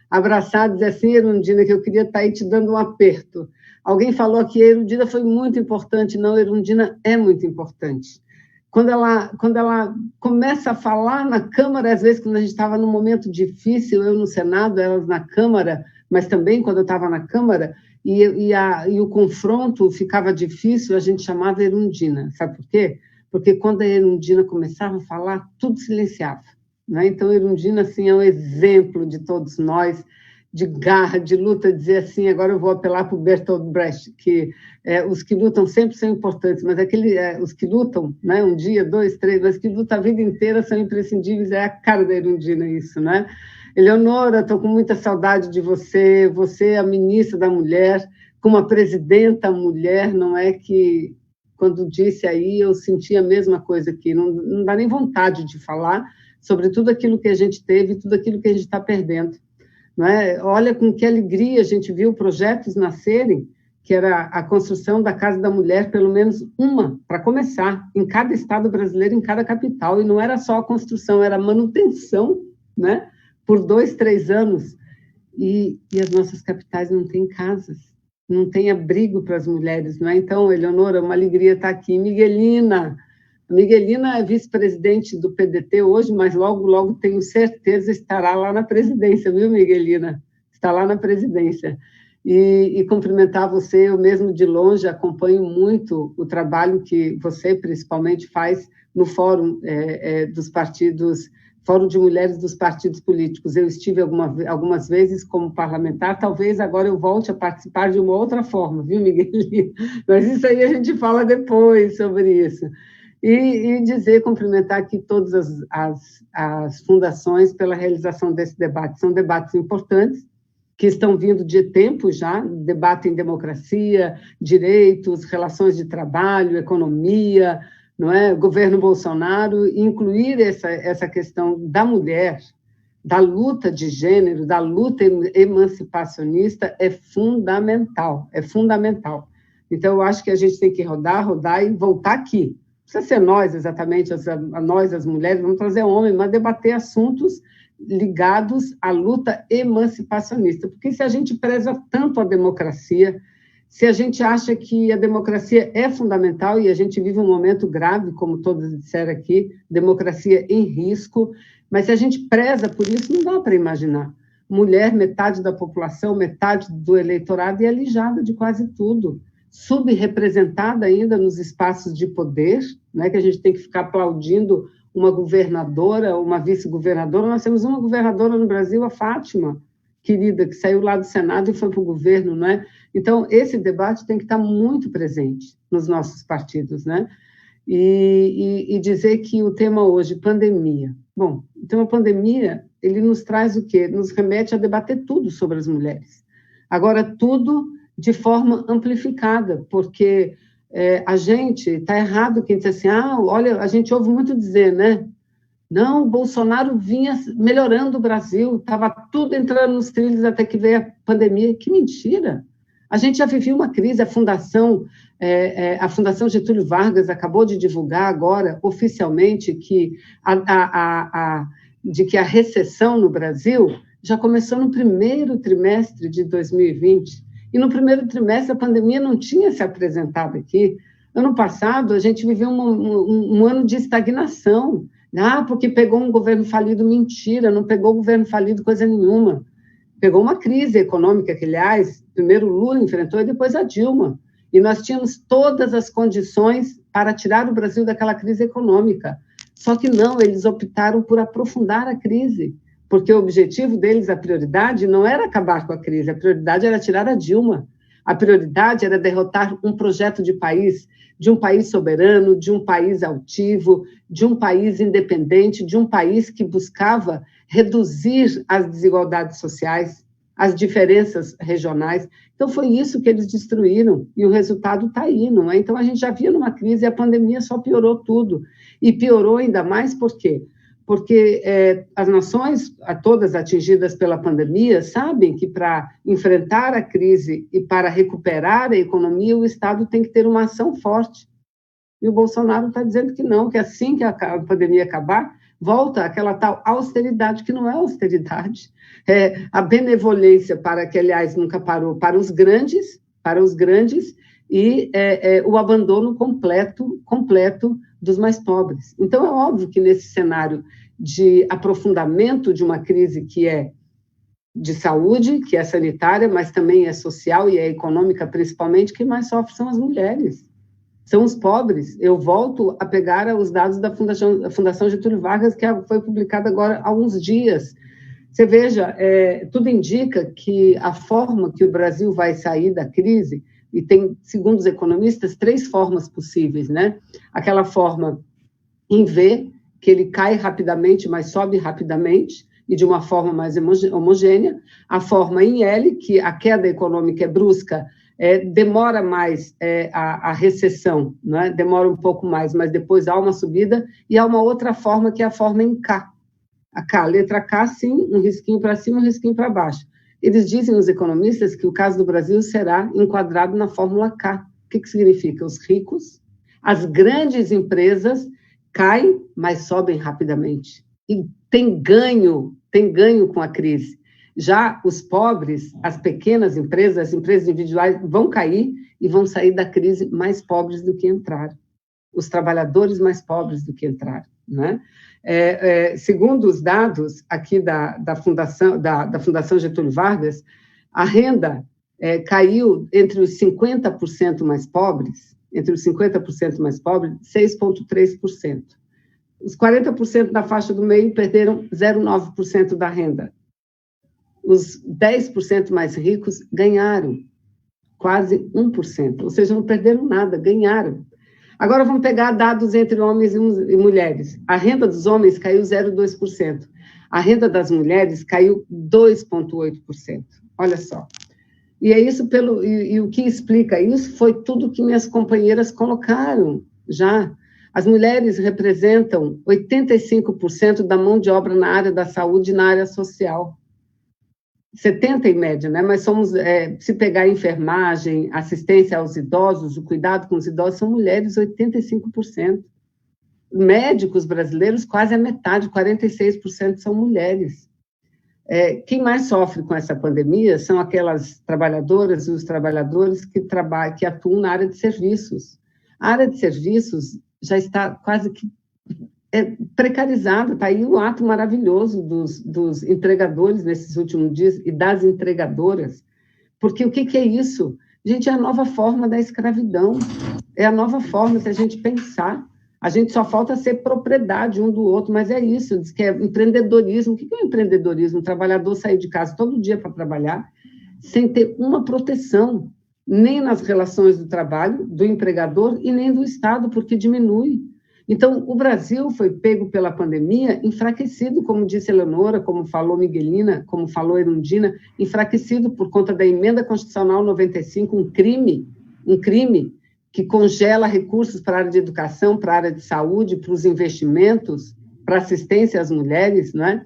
Abraçados, assim, Erundina, que eu queria estar aí te dando um aperto. Alguém falou que a Erundina foi muito importante. Não, a Erundina é muito importante. Quando ela começa a falar na Câmara, às vezes, quando a gente estava num momento difícil, eu no Senado, elas na Câmara, mas também quando eu estava na Câmara, e o confronto ficava difícil, a gente chamava Erundina. Sabe por quê? Porque quando a Erundina começava a falar, tudo silenciava. Né? Então, a Erundina, assim, é um exemplo de todos nós, de garra, de luta, dizer assim, agora eu vou apelar para o Bertolt Brecht, que os que lutam sempre são importantes, mas os que lutam, né, um dia, 2, 3, mas que lutam a vida inteira são imprescindíveis, é a cara da Erundina isso, né? Eleonora, estou com muita saudade de você, você é a ministra da Mulher, como a presidenta mulher, não é que, quando disse aí, eu senti a mesma coisa aqui, não dá nem vontade de falar sobre tudo aquilo que a gente teve, tudo aquilo que a gente está perdendo. Não é? Olha com que alegria a gente viu projetos nascerem, que era a construção da Casa da Mulher, pelo menos uma, para começar, em cada estado brasileiro, em cada capital, e não era só a construção, era a manutenção, né? Por 2, 3 anos, e as nossas capitais não têm casas, não tem abrigo para as mulheres, não é? Então, Eleonora, uma alegria estar aqui. Miguelina é vice-presidente do PDT hoje, mas logo, logo, tenho certeza, estará lá na presidência, viu, Miguelina? Está lá na presidência. E cumprimentar você, eu mesmo de longe acompanho muito o trabalho que você, principalmente, faz no Fórum dos Partidos, Fórum de Mulheres dos Partidos Políticos. Eu estive algumas vezes como parlamentar, talvez agora eu volte a participar de uma outra forma, viu, Miguelina? Mas isso aí a gente fala depois sobre isso. E cumprimentar aqui todas as fundações pela realização desse debate. São debates importantes, que estão vindo de tempo já, debate em democracia, direitos, relações de trabalho, economia, não é? Governo Bolsonaro, incluir essa questão da mulher, da luta de gênero, da luta emancipacionista é fundamental, é fundamental. Então, eu acho que a gente tem que rodar e voltar aqui. Não precisa ser nós, exatamente, nós, as mulheres, vamos trazer homens, mas debater assuntos ligados à luta emancipacionista. Porque se a gente preza tanto a democracia, se a gente acha que a democracia é fundamental, e a gente vive um momento grave, como todos disseram aqui, democracia em risco, mas se a gente preza por isso, não dá para imaginar. Mulher, metade da população, metade do eleitorado, e alijada de quase tudo. Subrepresentada ainda nos espaços de poder, né, que a gente tem que ficar aplaudindo uma governadora, uma vice-governadora. Nós temos uma governadora no Brasil, a Fátima, querida, que saiu lá do Senado e foi para o governo, não é? Então, esse debate tem que estar muito presente nos nossos partidos, né? E dizer que o tema hoje, pandemia. Bom, então a pandemia, ele nos traz o quê? Nos remete a debater tudo sobre as mulheres. Agora, tudo de forma amplificada, porque a gente, está errado quem diz assim, olha, a gente ouve muito dizer, né? Não, o Bolsonaro vinha melhorando o Brasil, estava tudo entrando nos trilhos até que veio a pandemia. Que mentira! A gente já vivia uma crise, a Fundação Getúlio Vargas acabou de divulgar agora, oficialmente, que a recessão no Brasil já começou no primeiro trimestre de 2020. E no primeiro trimestre a pandemia não tinha se apresentado aqui. Ano passado a gente viveu um ano de estagnação. Porque pegou um governo falido, mentira, não pegou o governo falido coisa nenhuma. Pegou uma crise econômica que, aliás, primeiro o Lula enfrentou e depois a Dilma. E nós tínhamos todas as condições para tirar o Brasil daquela crise econômica. Só que não, eles optaram por aprofundar a crise, porque o objetivo deles, a prioridade, não era acabar com a crise, a prioridade era tirar a Dilma. A prioridade era derrotar um projeto de país, de um país soberano, de um país altivo, de um país independente, de um país que buscava reduzir as desigualdades sociais, as diferenças regionais. Então, foi isso que eles destruíram, e o resultado está aí, não é? Então, a gente já via numa crise e a pandemia só piorou tudo. E piorou ainda mais por quê? Porque as nações, todas atingidas pela pandemia, sabem que para enfrentar a crise e para recuperar a economia, o Estado tem que ter uma ação forte. E o Bolsonaro está dizendo que não, que assim que a pandemia acabar, volta aquela tal austeridade, que não é austeridade, é a benevolência, que, aliás, nunca parou, para os grandes, e o abandono completo dos mais pobres. Então, é óbvio que nesse cenário de aprofundamento de uma crise que é de saúde, que é sanitária, mas também é social e é econômica, principalmente, quem mais sofre são as mulheres, são os pobres. Eu volto a pegar os dados da Fundação Getúlio Vargas, que foi publicada agora há uns dias. Você veja, tudo indica que a forma que o Brasil vai sair da crise, e tem, segundo os economistas, 3 formas possíveis, né? Aquela forma em V, que ele cai rapidamente, mas sobe rapidamente, e de uma forma mais homogênea. A forma em L, que a queda econômica é brusca, demora mais a recessão, né? Demora um pouco mais, mas depois há uma subida. E há uma outra forma, que é a forma em K. A K, letra K, sim, um risquinho para cima, um risquinho para baixo. Eles dizem, os economistas, que o caso do Brasil será enquadrado na fórmula K. O que significa? Os ricos, as grandes empresas caem, mas sobem rapidamente. E tem ganho com a crise. Já os pobres, as pequenas empresas, as empresas individuais, vão cair e vão sair da crise mais pobres do que entraram. Os trabalhadores mais pobres do que entraram, né? Segundo os dados aqui da Fundação Getúlio Vargas, a renda caiu entre os 50% mais pobres, 6,3%. Os 40% da faixa do meio perderam 0,9% da renda. Os 10% mais ricos ganharam quase 1%, ou seja, não perderam nada, ganharam. Agora vamos pegar dados entre homens e mulheres. A renda dos homens caiu 0,2%. A renda das mulheres caiu 2,8%. Olha só. E é isso e o que explica isso foi tudo que minhas companheiras colocaram já. As mulheres representam 85% da mão de obra na área da saúde e na área social. 70% em média, né? Mas se pegar a enfermagem, assistência aos idosos, o cuidado com os idosos, são mulheres, 85%. Médicos brasileiros, quase a metade, 46% são mulheres. Quem mais sofre com essa pandemia são aquelas trabalhadoras e os trabalhadores que atuam na área de serviços. A área de serviços já está quase que precarizada, está aí o ato maravilhoso dos entregadores nesses últimos dias e das entregadoras, porque o que é isso? Gente, é a nova forma da escravidão, é a nova forma de a gente pensar, a gente só falta ser propriedade um do outro, mas é isso, diz que é empreendedorismo. O que é o empreendedorismo? O trabalhador sair de casa todo dia para trabalhar, sem ter uma proteção, nem nas relações do trabalho, do empregador e nem do Estado, porque diminui. Então, o Brasil foi pego pela pandemia enfraquecido, como disse Eleonora, como falou Miguelina, como falou Erundina, enfraquecido por conta da Emenda Constitucional 95, um crime que congela recursos para a área de educação, para a área de saúde, para os investimentos, para assistência às mulheres, né?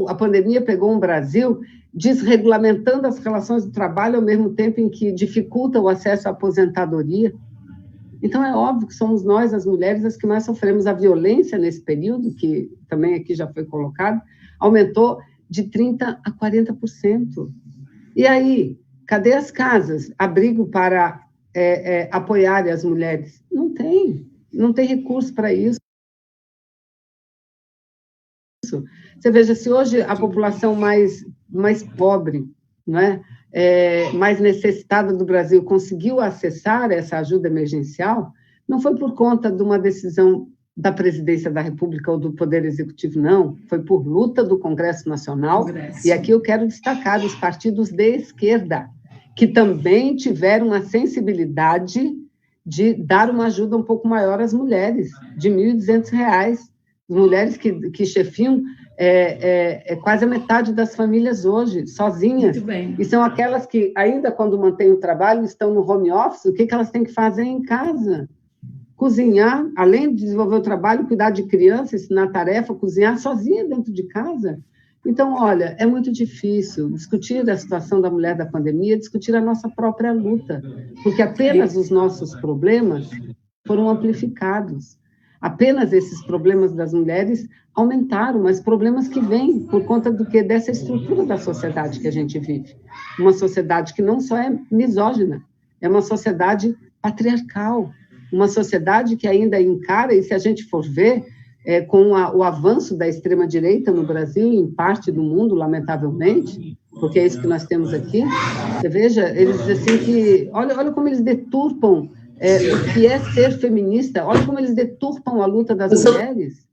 A pandemia pegou um Brasil desregulamentando as relações do trabalho ao mesmo tempo em que dificulta o acesso à aposentadoria. Então, é óbvio que somos nós, as mulheres, as que mais sofremos. A violência nesse período, que também aqui já foi colocado, aumentou de 30% a 40%. E aí, cadê as casas? Abrigo para apoiar as mulheres? Não tem recurso para isso. Você veja, se hoje a população mais pobre, né, mais necessitada do Brasil conseguiu acessar essa ajuda emergencial, não foi por conta de uma decisão da Presidência da República ou do Poder Executivo, não, foi por luta do Congresso Nacional, e aqui eu quero destacar os partidos de esquerda, que também tiveram a sensibilidade de dar uma ajuda um pouco maior às mulheres, de R$ 1.200, mulheres que chefiam quase a metade das famílias hoje, sozinhas. Muito bem. E são aquelas que, ainda quando mantêm o trabalho, estão no home office, o que elas têm que fazer em casa? Cozinhar, além de desenvolver o trabalho, cuidar de criança, ensinar tarefa, cozinhar sozinha dentro de casa. Então, olha, é muito difícil discutir a situação da mulher da pandemia, discutir a nossa própria luta, porque apenas os nossos problemas foram amplificados. Apenas esses problemas das mulheres aumentaram, mas problemas que vêm por conta do quê? Dessa estrutura da sociedade que a gente vive. Uma sociedade que não só é misógina, é uma sociedade patriarcal, uma sociedade que ainda encara, e se a gente for ver, com o avanço da extrema-direita no Brasil e em parte do mundo, lamentavelmente, porque é isso que nós temos aqui, você veja, eles dizem assim que, olha como eles deturpam o que é ser feminista, olha como eles deturpam a luta das mulheres,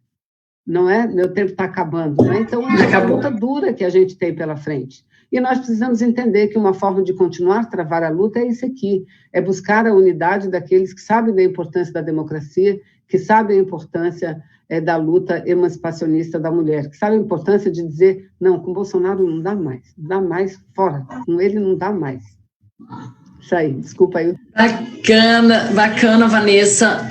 não é? Meu tempo está acabando, não é? Então, é uma luta dura que a gente tem pela frente. E nós precisamos entender que uma forma de continuar a travar a luta é isso aqui, é buscar a unidade daqueles que sabem da importância da democracia, que sabem a importância da luta emancipacionista da mulher, que sabem a importância de dizer, não, com Bolsonaro não dá mais, fora, com ele não dá mais. Isso aí, desculpa aí. Bacana, Vanessa.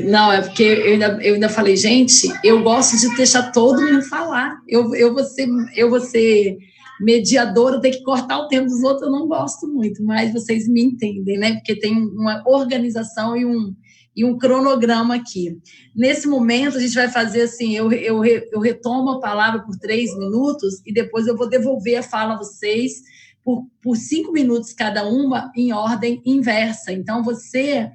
Não, é porque eu ainda falei, gente, eu gosto de deixar todo mundo falar. Eu vou ser mediadora, ter que cortar o tempo dos outros, eu não gosto muito, mas vocês me entendem, né? Porque tem uma organização e um cronograma aqui. Nesse momento, a gente vai fazer assim, eu retomo a palavra por 3 minutos e depois eu vou devolver a fala a vocês por 5 minutos cada uma, em ordem inversa. Então, você,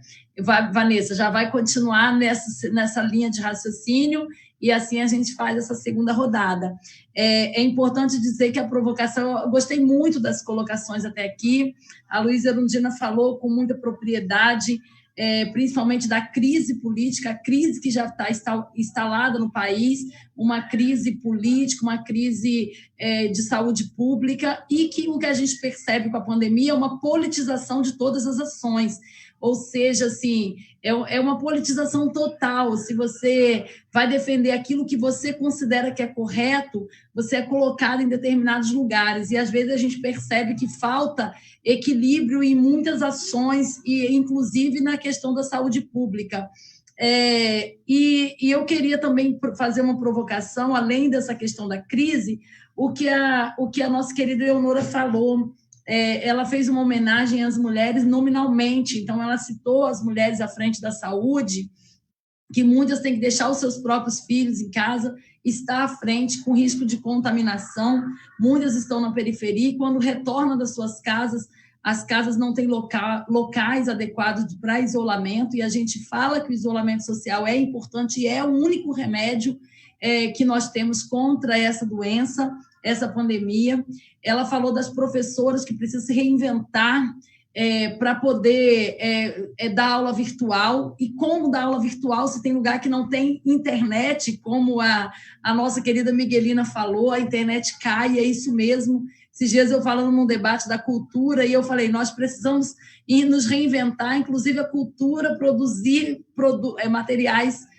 Vanessa, já vai continuar nessa linha de raciocínio e assim a gente faz essa segunda rodada. É importante dizer que a provocação, eu gostei muito das colocações até aqui, a Luísa Erundina falou com muita propriedade, principalmente da crise política, a crise que já está instalada no país, uma crise política, uma crise de saúde pública, e que o que a gente percebe com a pandemia é uma politização de todas as ações. Ou seja, assim, é uma politização total. Se você vai defender aquilo que você considera que é correto, você é colocado em determinados lugares. E, às vezes, a gente percebe que falta equilíbrio em muitas ações, e inclusive na questão da saúde pública. E eu queria também fazer uma provocação, além dessa questão da crise, o que a nossa querida Eleonora falou. Ela fez uma homenagem às mulheres nominalmente, então ela citou as mulheres à frente da saúde, que muitas têm que deixar os seus próprios filhos em casa, está à frente com risco de contaminação, muitas estão na periferia, e quando retornam das suas casas, as casas não têm locais adequados para isolamento, e a gente fala que o isolamento social é importante e é o único remédio que nós temos contra essa doença, essa pandemia. Ela falou das professoras que precisam se reinventar para poder dar aula virtual. E como dar aula virtual se tem lugar que não tem internet, como a nossa querida Miguelina falou, a internet cai, é isso mesmo. Esses dias eu falando num debate da cultura, e eu falei, nós precisamos nos reinventar, inclusive a cultura, produzir materiais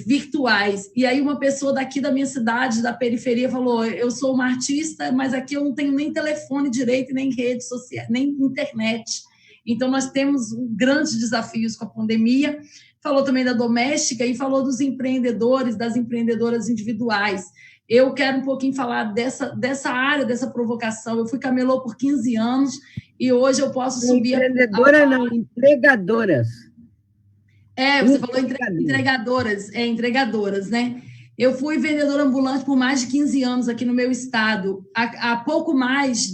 virtuais. E aí uma pessoa daqui da minha cidade, da periferia, falou, eu sou uma artista, mas aqui eu não tenho nem telefone direito, nem rede social, nem internet. Então, nós temos grandes desafios com a pandemia. Falou também da doméstica e falou dos empreendedores, das empreendedoras individuais. Eu quero um pouquinho falar dessa área, dessa provocação. Eu fui camelô por 15 anos e hoje eu posso subir... Empreendedora não, entregadoras. Você falou entregadoras, né? Eu fui vendedora ambulante por mais de 15 anos aqui no meu estado. Há pouco mais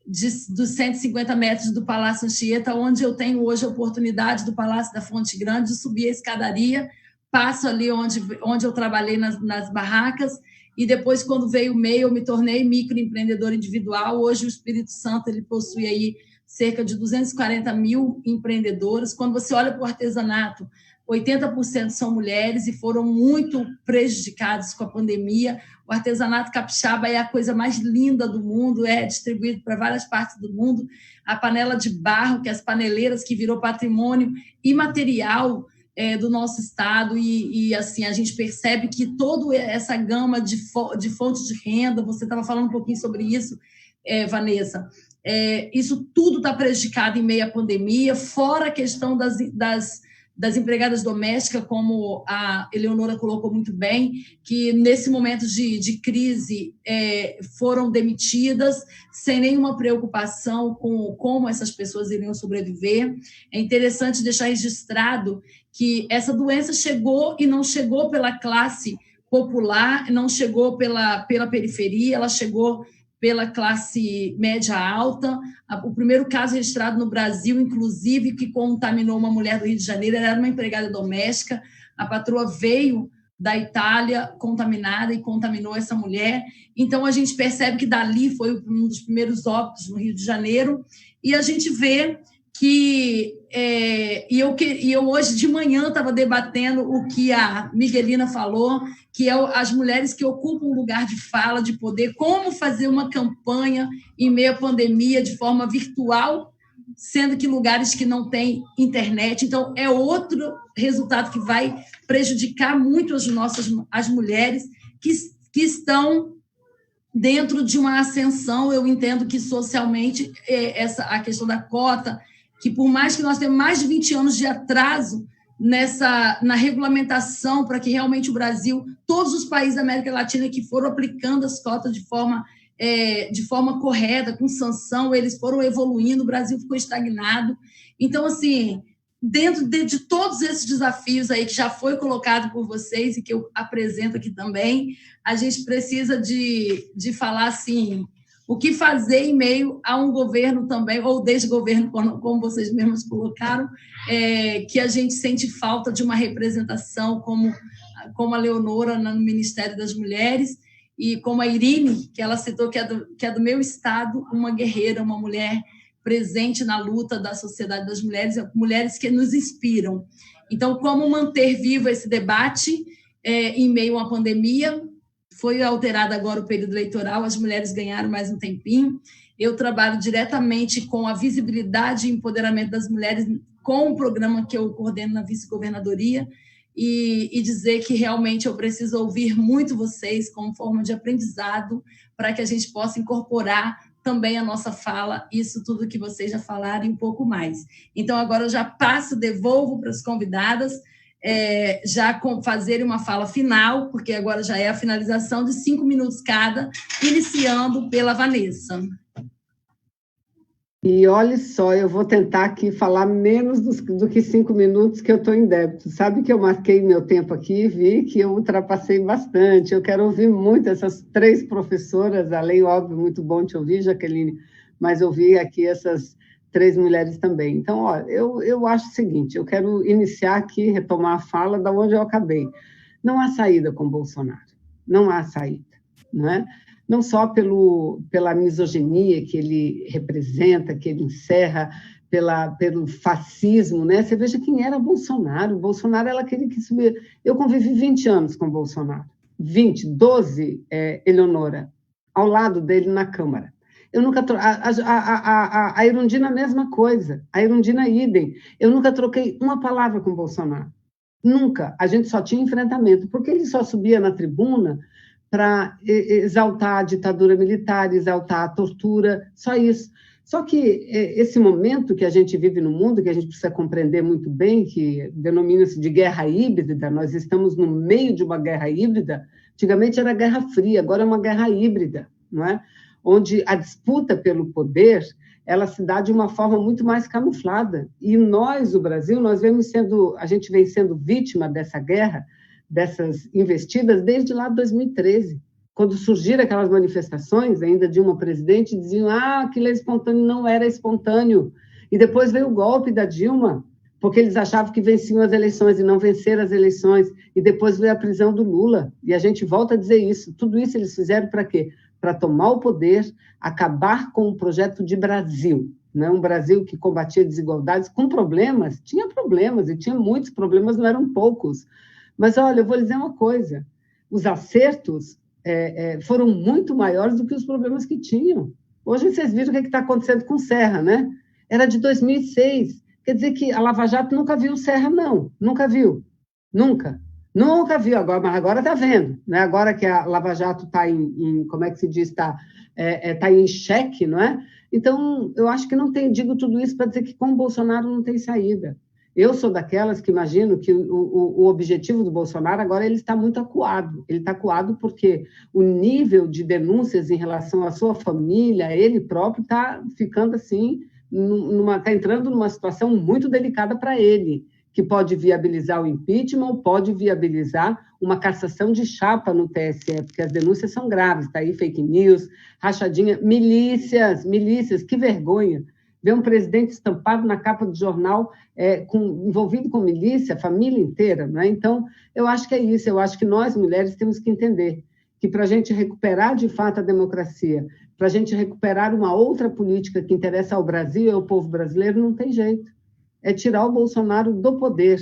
dos 150 metros do Palácio Anchieta, onde eu tenho hoje a oportunidade do Palácio da Fonte Grande de subir a escadaria, passo ali onde eu trabalhei nas barracas, e depois, quando veio o MEI, eu me tornei microempreendedora individual. Hoje o Espírito Santo ele possui aí cerca de 240 mil empreendedores. Quando você olha para o artesanato, 80% são mulheres e foram muito prejudicados com a pandemia. O artesanato capixaba é a coisa mais linda do mundo, é distribuído para várias partes do mundo. A panela de barro, que é as paneleiras, que virou patrimônio imaterial do nosso estado, e assim, a gente percebe que toda essa gama de fontes de renda, você estava falando um pouquinho sobre isso, Vanessa, isso tudo está prejudicado em meio à pandemia, fora a questão das empregadas domésticas, como a Eleonora colocou muito bem, que nesse momento de crise foram demitidas sem nenhuma preocupação com como essas pessoas iriam sobreviver. É interessante deixar registrado que essa doença chegou e não chegou pela classe popular, não chegou pela periferia, ela chegou pela classe média alta. O primeiro caso registrado no Brasil, inclusive, que contaminou uma mulher do Rio de Janeiro, ela era uma empregada doméstica, a patroa veio da Itália contaminada e contaminou essa mulher. Então, a gente percebe que dali foi um dos primeiros óbitos no Rio de Janeiro, e a gente vê que... eu hoje de manhã estava debatendo o que a Miguelina falou, que é as mulheres que ocupam um lugar de fala, de poder, como fazer uma campanha em meio à pandemia de forma virtual, sendo que lugares que não têm internet. Então, é outro resultado que vai prejudicar muito as mulheres que estão dentro de uma ascensão. Eu entendo que socialmente a questão da cota, que por mais que nós tenhamos mais de 20 anos de atraso na regulamentação para que realmente o Brasil, todos os países da América Latina que foram aplicando as cotas de forma correta, com sanção, eles foram evoluindo, o Brasil ficou estagnado. Então, assim, dentro de todos esses desafios aí que já foi colocado por vocês e que eu apresento aqui também, a gente precisa de falar assim... O que fazer em meio a um governo também, ou desgoverno, como vocês mesmos colocaram, que a gente sente falta de uma representação como a Leonora no Ministério das Mulheres, e como a Irine, que ela citou que é do meu estado, uma guerreira, uma mulher presente na luta da sociedade das mulheres, mulheres que nos inspiram. Então, como manter vivo esse debate em meio a uma pandemia? Foi alterado agora o período eleitoral, as mulheres ganharam mais um tempinho. Eu trabalho diretamente com a visibilidade e empoderamento das mulheres com o programa que eu coordeno na vice-governadoria, e dizer que realmente eu preciso ouvir muito vocês como forma de aprendizado para que a gente possa incorporar também a nossa fala, isso tudo que vocês já falaram e um pouco mais. Então, agora eu já devolvo para as convidadas, já fazerem uma fala final, porque agora já é a finalização de 5 minutos cada, iniciando pela Vanessa. E olha só, eu vou tentar aqui falar menos do que 5 minutos, que eu estou em débito. Sabe que eu marquei meu tempo aqui e vi que eu ultrapassei bastante. Eu quero ouvir muito essas 3 professoras, além, óbvio, muito bom te ouvir, Jaqueline, mas ouvir aqui essas 3 mulheres também. Então, ó, eu acho o seguinte, eu quero iniciar aqui, retomar a fala da onde eu acabei. Não há saída com Bolsonaro, não há saída, não é? Não só pela misoginia que ele representa, que ele encerra, pelo fascismo, né? Você veja quem era Bolsonaro. Bolsonaro era aquele que subia... Eu convivi 20 anos com Bolsonaro. 12, Eleonora, ao lado dele na Câmara. Eu nunca a Erundina, a mesma coisa. A Erundina, idem. Eu nunca troquei uma palavra com Bolsonaro. Nunca. A gente só tinha enfrentamento, porque ele só subia na tribuna para exaltar a ditadura militar, exaltar a tortura, só isso. Só que esse momento que a gente vive no mundo, que a gente precisa compreender muito bem, que denomina-se de guerra híbrida, nós estamos no meio de uma guerra híbrida. Antigamente era Guerra Fria, agora é uma guerra híbrida, não é? Onde a disputa pelo poder, ela se dá de uma forma muito mais camuflada. E nós, o Brasil, a gente vem sendo vítima dessa guerra, dessas investidas, desde lá de 2013. Quando surgiram aquelas manifestações, ainda de uma presidente, diziam aquilo é espontâneo, não era espontâneo. E depois veio o golpe da Dilma, porque eles achavam que venciam as eleições e não venceram as eleições. E depois veio a prisão do Lula. E a gente volta a dizer isso. Tudo isso eles fizeram para quê? Para tomar o poder, acabar com o projeto de Brasil. Né? Um Brasil que combatia desigualdades com problemas. Tinha problemas, e tinha muitos problemas, não eram poucos. Mas, olha, eu vou lhe dizer uma coisa. Os acertos foram muito maiores do que os problemas que tinham. Hoje vocês viram o que está acontecendo com o Serra, né? Era de 2006. Quer dizer que a Lava Jato nunca viu o Serra, não. Nunca viu. Nunca. Nunca viu, agora, mas agora está vendo. Né? Agora que a Lava Jato está como é que se diz, está em xeque, não é? Então, eu acho que não tem, digo tudo isso para dizer que com o Bolsonaro não tem saída. Eu sou daquelas que imagino que o objetivo do Bolsonaro agora ele está muito acuado. Ele está acuado porque o nível de denúncias em relação à sua família, ele próprio está ficando assim, está entrando numa situação muito delicada para ele, que pode viabilizar o impeachment ou pode viabilizar uma cassação de chapa no TSE, porque as denúncias são graves, está aí fake news, rachadinha, milícias, que vergonha. Ver um presidente estampado na capa do jornal, envolvido com milícia, a família inteira. Não é? Então, eu acho que é isso. Eu acho que nós, mulheres, temos que entender que para a gente recuperar, de fato, a democracia, para a gente recuperar uma outra política que interessa ao Brasil e ao povo brasileiro, não tem jeito. É tirar o Bolsonaro do poder.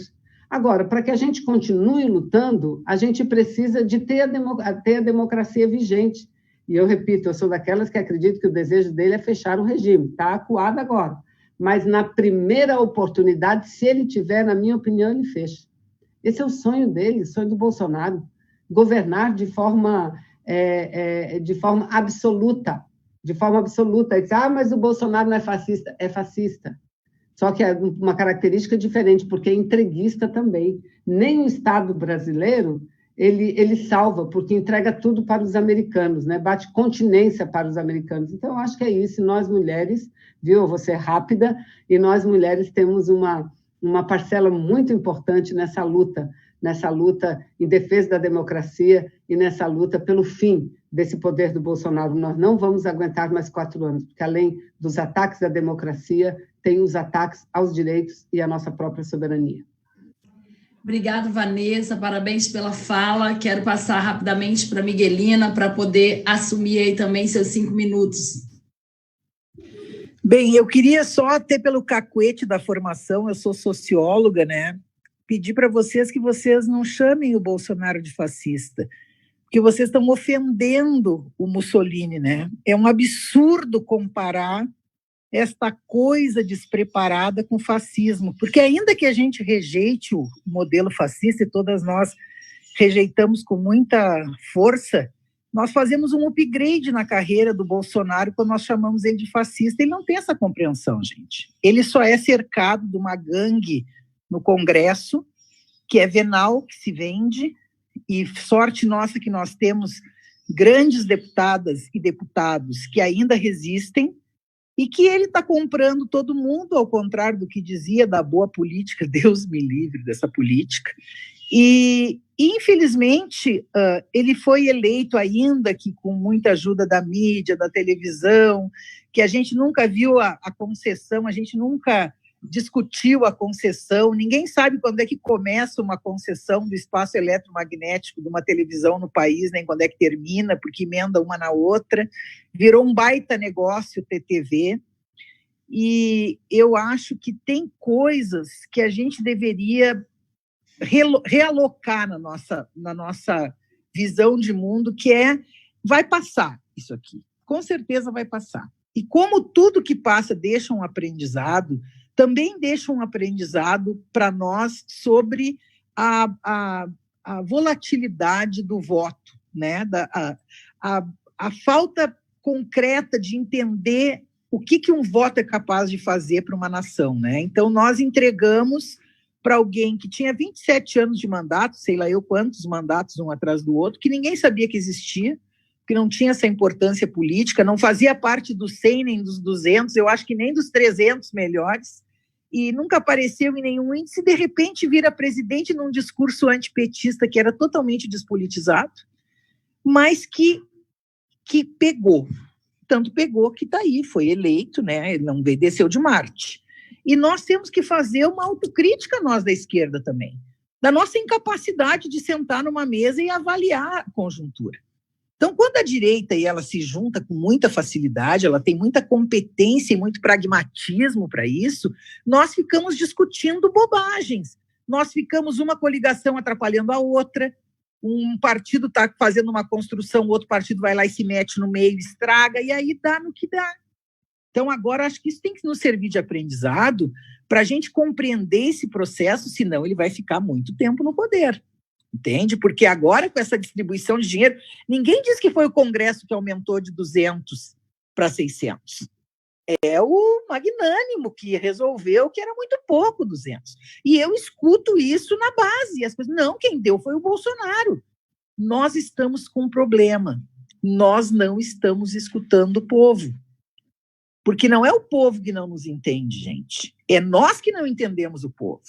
Agora, para que a gente continue lutando, a gente precisa de ter a democracia vigente. E eu repito, eu sou daquelas que acredito que o desejo dele é fechar o regime. Está acuado agora. Mas na primeira oportunidade, se ele tiver, na minha opinião, ele fecha. Esse é o sonho dele, o sonho do Bolsonaro. Governar de forma absoluta. De forma absoluta. Ele diz, mas o Bolsonaro não é fascista. É fascista. Só que é uma característica diferente, porque é entreguista também. Nem o Estado brasileiro ele salva, porque entrega tudo para os americanos, né? Bate continência para os americanos. Então, eu acho que é isso. Nós, mulheres, viu? Eu vou ser rápida, e nós, mulheres, temos uma parcela muito importante nessa luta em defesa da democracia e nessa luta pelo fim desse poder do Bolsonaro. Nós não vamos aguentar mais 4 anos, porque, além dos ataques à democracia, tem os ataques aos direitos e à nossa própria soberania. Obrigada, Vanessa, parabéns pela fala. Quero passar rapidamente para a Miguelina, para poder assumir aí também seus 5 minutos. Bem, eu queria só, até pelo cacuete da formação, eu sou socióloga, né? Pedir para vocês que vocês não chamem o Bolsonaro de fascista, porque vocês estão ofendendo o Mussolini, né? É um absurdo comparar esta coisa despreparada com fascismo, porque ainda que a gente rejeite o modelo fascista, e todas nós rejeitamos com muita força, nós fazemos um upgrade na carreira do Bolsonaro quando nós chamamos ele de fascista. Ele não tem essa compreensão, gente. Ele só é cercado de uma gangue no Congresso, que é venal, que se vende, e sorte nossa que nós temos grandes deputadas e deputados que ainda resistem, e que ele está comprando todo mundo, ao contrário do que dizia da boa política, Deus me livre dessa política. E infelizmente, ele foi eleito ainda que com muita ajuda da mídia, da televisão, que a gente nunca viu a concessão, a gente nunca discutiu a concessão, ninguém sabe quando é que começa uma concessão do espaço eletromagnético de uma televisão no país, nem quando é que termina, porque emenda uma na outra, virou um baita negócio TTV, e eu acho que tem coisas que a gente deveria realocar na nossa visão de mundo, que vai passar isso aqui, com certeza vai passar. E como tudo que passa deixa um aprendizado, também deixa um aprendizado para nós sobre a volatilidade do voto, né? A falta concreta de entender o que um voto é capaz de fazer para uma nação, né? Então, nós entregamos para alguém que tinha 27 anos de mandato, sei lá eu quantos mandatos um atrás do outro, que ninguém sabia que existia, que não tinha essa importância política, não fazia parte dos 100 nem dos 200, eu acho que nem dos 300 melhores, e nunca apareceu em nenhum índice, de repente vira presidente num discurso antipetista que era totalmente despolitizado, mas que pegou. Tanto pegou que está aí, foi eleito, né? Ele não desceu de Marte. E nós temos que fazer uma autocrítica, nós da esquerda também, da nossa incapacidade de sentar numa mesa e avaliar a conjuntura. Então, quando a direita e ela se junta com muita facilidade, ela tem muita competência e muito pragmatismo para isso, nós ficamos discutindo bobagens. Nós ficamos uma coligação atrapalhando a outra, um partido está fazendo uma construção, o outro partido vai lá e se mete no meio, estraga, e aí dá no que dá. Então, agora, acho que isso tem que nos servir de aprendizado para a gente compreender esse processo, senão ele vai ficar muito tempo no poder. Entende? Porque agora, com essa distribuição de dinheiro, ninguém diz que foi o Congresso que aumentou de 200 para 600. É o Magnânimo que resolveu que era muito pouco 200. E eu escuto isso na base. As pessoas, não, quem deu foi o Bolsonaro. Nós estamos com um problema. Nós não estamos escutando o povo. Porque não é o povo que não nos entende, gente. É nós que não entendemos o povo.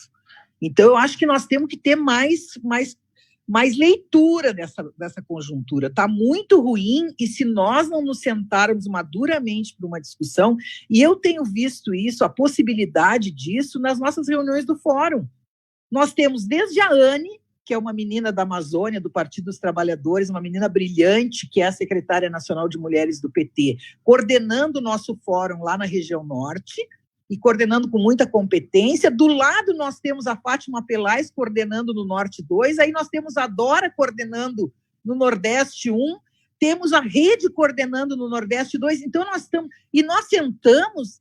Então, eu acho que nós temos que ter mais leitura dessa conjuntura. Está muito ruim, e se nós não nos sentarmos maduramente para uma discussão, e eu tenho visto isso, a possibilidade disso, nas nossas reuniões do Fórum. Nós temos desde a Anne, que é uma menina da Amazônia, do Partido dos Trabalhadores, uma menina brilhante, que é a secretária nacional de mulheres do PT, coordenando o nosso fórum lá na região norte, e coordenando com muita competência. Do lado nós temos a Fátima Pelais coordenando no Norte 2, aí nós temos a Dora coordenando no Nordeste 1, temos a Rede coordenando no Nordeste 2, então nós sentamos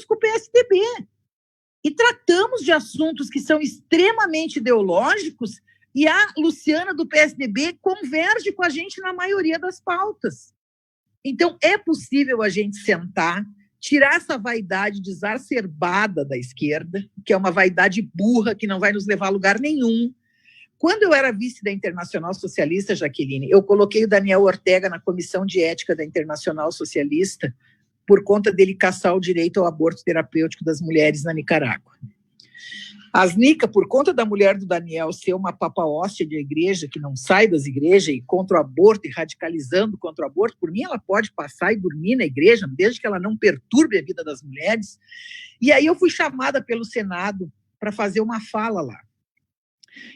com o PSDB e tratamos de assuntos que são extremamente ideológicos, e a Luciana do PSDB converge com a gente na maioria das pautas. Então é possível a gente sentar, tirar essa vaidade exacerbada da esquerda, que é uma vaidade burra, que não vai nos levar a lugar nenhum. Quando eu era vice da Internacional Socialista, Jaqueline, eu coloquei o Daniel Ortega na Comissão de Ética da Internacional Socialista por conta dele caçar o direito ao aborto terapêutico das mulheres na Nicarágua. As Nica, por conta da mulher do Daniel ser uma papa-hóstia de igreja, que não sai das igrejas e contra o aborto e radicalizando contra o aborto, por mim ela pode passar e dormir na igreja, desde que ela não perturbe a vida das mulheres. E aí eu fui chamada pelo Senado para fazer uma fala lá.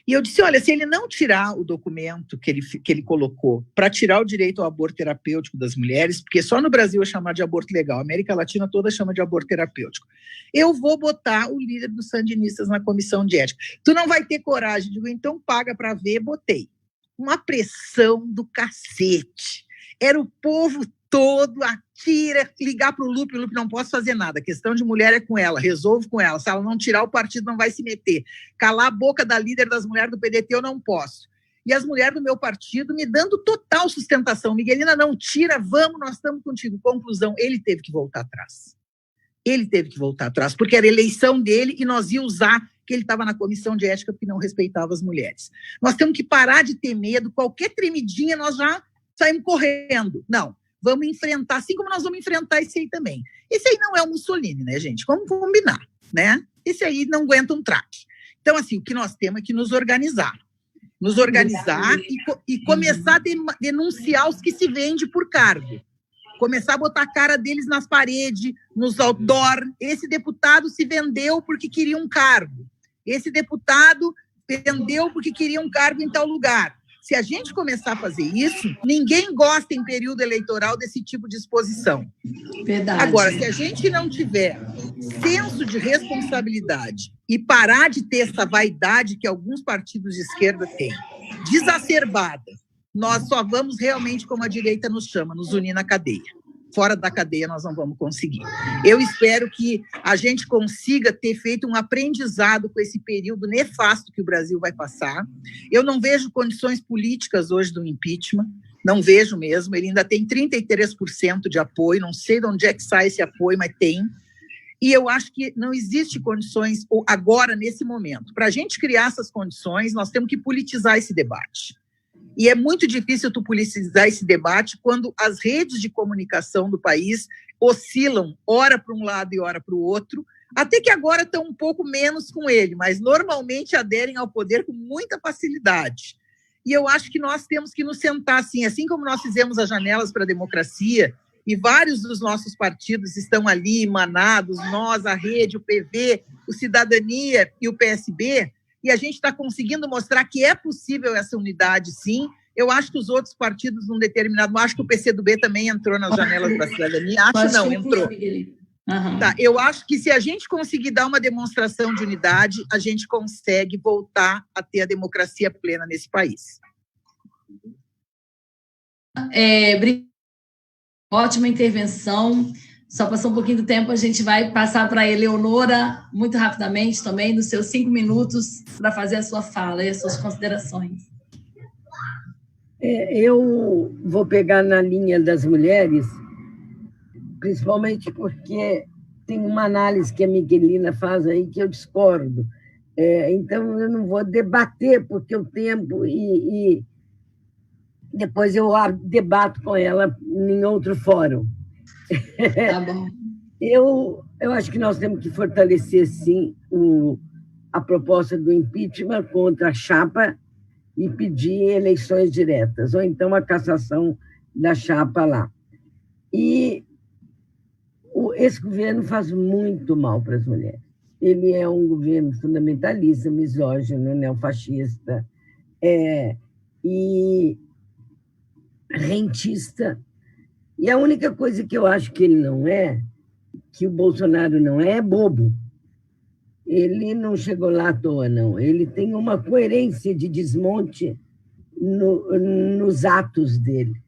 E eu disse, olha, se ele não tirar o documento que ele colocou para tirar o direito ao aborto terapêutico das mulheres, porque só no Brasil é chamado de aborto legal, a América Latina toda chama de aborto terapêutico, eu vou botar o líder dos sandinistas na comissão de ética. Tu não vai ter coragem? Digo, então paga para ver. Botei. Uma pressão do cacete. Era o povo todo, atira, ligar para o Lupe não posso fazer nada, a questão de mulher é com ela, resolvo com ela, se ela não tirar o partido não vai se meter, calar a boca da líder das mulheres do PDT eu não posso, e as mulheres do meu partido me dando total sustentação, Miguelina, não tira, vamos, nós estamos contigo. Conclusão, ele teve que voltar atrás, porque era eleição dele e nós ia usar que ele estava na comissão de ética porque não respeitava as mulheres. Nós temos que parar de ter medo, qualquer tremidinha nós já saímos correndo, não. Vamos enfrentar, assim como nós vamos enfrentar esse aí também. Esse aí não é o Mussolini, né, gente? Vamos combinar, né? Esse aí não aguenta um traque. Então, assim, o que nós temos é que nos organizar. E começar a denunciar os que se vendem por cargo. Começar a botar a cara deles nas paredes, nos outdoor. Esse deputado se vendeu porque queria um cargo. Esse deputado vendeu porque queria um cargo em tal lugar. Se a gente começar a fazer isso, ninguém gosta em período eleitoral desse tipo de exposição. Verdade. Agora, se a gente não tiver senso de responsabilidade e parar de ter essa vaidade que alguns partidos de esquerda têm, exacerbada, nós só vamos realmente, como a direita nos chama, nos unir na cadeia. Fora da cadeia nós não vamos conseguir. Eu espero que a gente consiga ter feito um aprendizado com esse período nefasto que o Brasil vai passar. Eu não vejo condições políticas hoje do impeachment. não vejo mesmo, ele ainda tem 33% de apoio, não sei de onde é que sai esse apoio, mas tem. E eu acho que não existe condições, agora, nesse momento. Para a gente criar essas condições, nós temos que politizar esse debate. E é muito difícil tu politizar esse debate quando as redes de comunicação do país oscilam, ora para um lado e ora para o outro, até que agora estão um pouco menos com ele, mas normalmente aderem ao poder com muita facilidade. E eu acho que nós temos que nos sentar assim como nós fizemos as janelas para a democracia, e vários dos nossos partidos estão ali emanados, nós, a Rede, o PV, o Cidadania e o PSB, e a gente está conseguindo mostrar que é possível essa unidade, sim. Eu acho que os outros partidos, num determinado... Acho que o PCdoB também entrou nas janelas da cidadania. Acho não, entrou. Uhum. Tá, eu acho que se a gente conseguir dar uma demonstração de unidade, a gente consegue voltar a ter a democracia plena nesse país. Ótima intervenção. Só passou um pouquinho do tempo, a gente vai passar para a Eleonora, muito rapidamente também, nos seus 5 minutos, para fazer a sua fala e as suas considerações. Eu vou pegar na linha das mulheres, principalmente porque tem uma análise que a Miguelina faz aí que eu discordo. Então, eu não vou debater, porque o tempo e depois eu debato com ela em outro fórum. Tá bom. Eu acho que nós temos que fortalecer, sim, a proposta do impeachment contra a chapa e pedir eleições diretas, ou então a cassação da chapa lá. E esse governo faz muito mal para as mulheres. Ele é um governo fundamentalista, misógino, neofascista, e rentista. E a única coisa que eu acho que ele não é, que o Bolsonaro não é bobo. Ele não chegou lá à toa, não. Ele tem uma coerência de desmonte nos atos dele,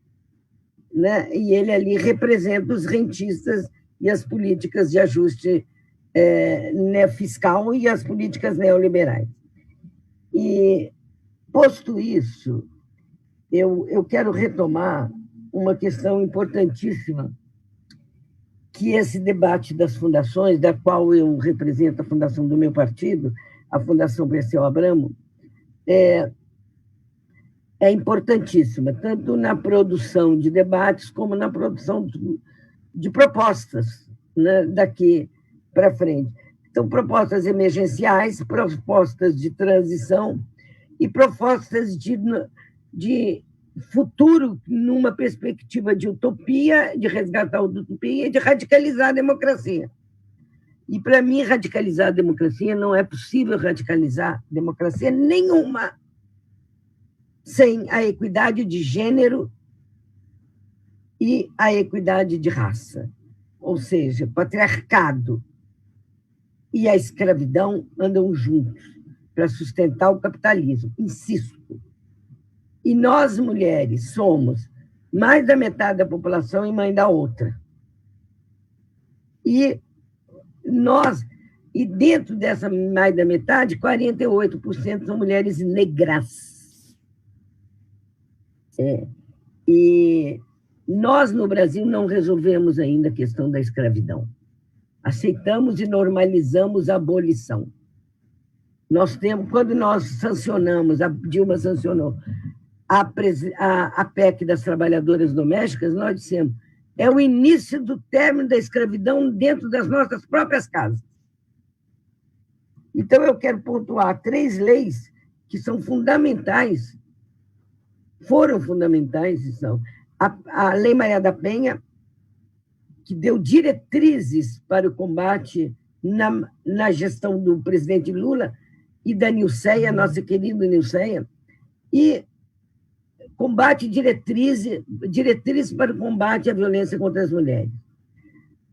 né? E ele ali representa os rentistas e as políticas de ajuste fiscal e as políticas neoliberais. E, posto isso, eu quero retomar uma questão importantíssima, que esse debate das fundações, da qual eu represento a fundação do meu partido, a Fundação Perseu Abramo, é importantíssima, tanto na produção de debates como na produção de propostas, né, daqui para frente. Então, propostas emergenciais, propostas de transição e propostas de futuro numa perspectiva de utopia, de resgatar a utopia e de radicalizar a democracia. E, para mim, radicalizar a democracia, não é possível radicalizar democracia nenhuma sem a equidade de gênero e a equidade de raça. Ou seja, patriarcado e a escravidão andam juntos para sustentar o capitalismo. Insisto. E nós, mulheres, somos mais da metade da população e mãe da outra. E dentro dessa mais da metade, 48% são mulheres negras. E nós, no Brasil, não resolvemos ainda a questão da escravidão. Aceitamos e normalizamos a abolição. Quando nós sancionamos, a Dilma sancionou a PEC das trabalhadoras domésticas, nós dissemos, é o início do término da escravidão dentro das nossas próprias casas. Então, eu quero pontuar 3 leis que são fundamentais, foram fundamentais, e são a Lei Maria da Penha, que deu diretrizes para o combate na gestão do presidente Lula e da Nilceia, nossa querida Nilceia, e diretrizes para o combate à violência contra as mulheres.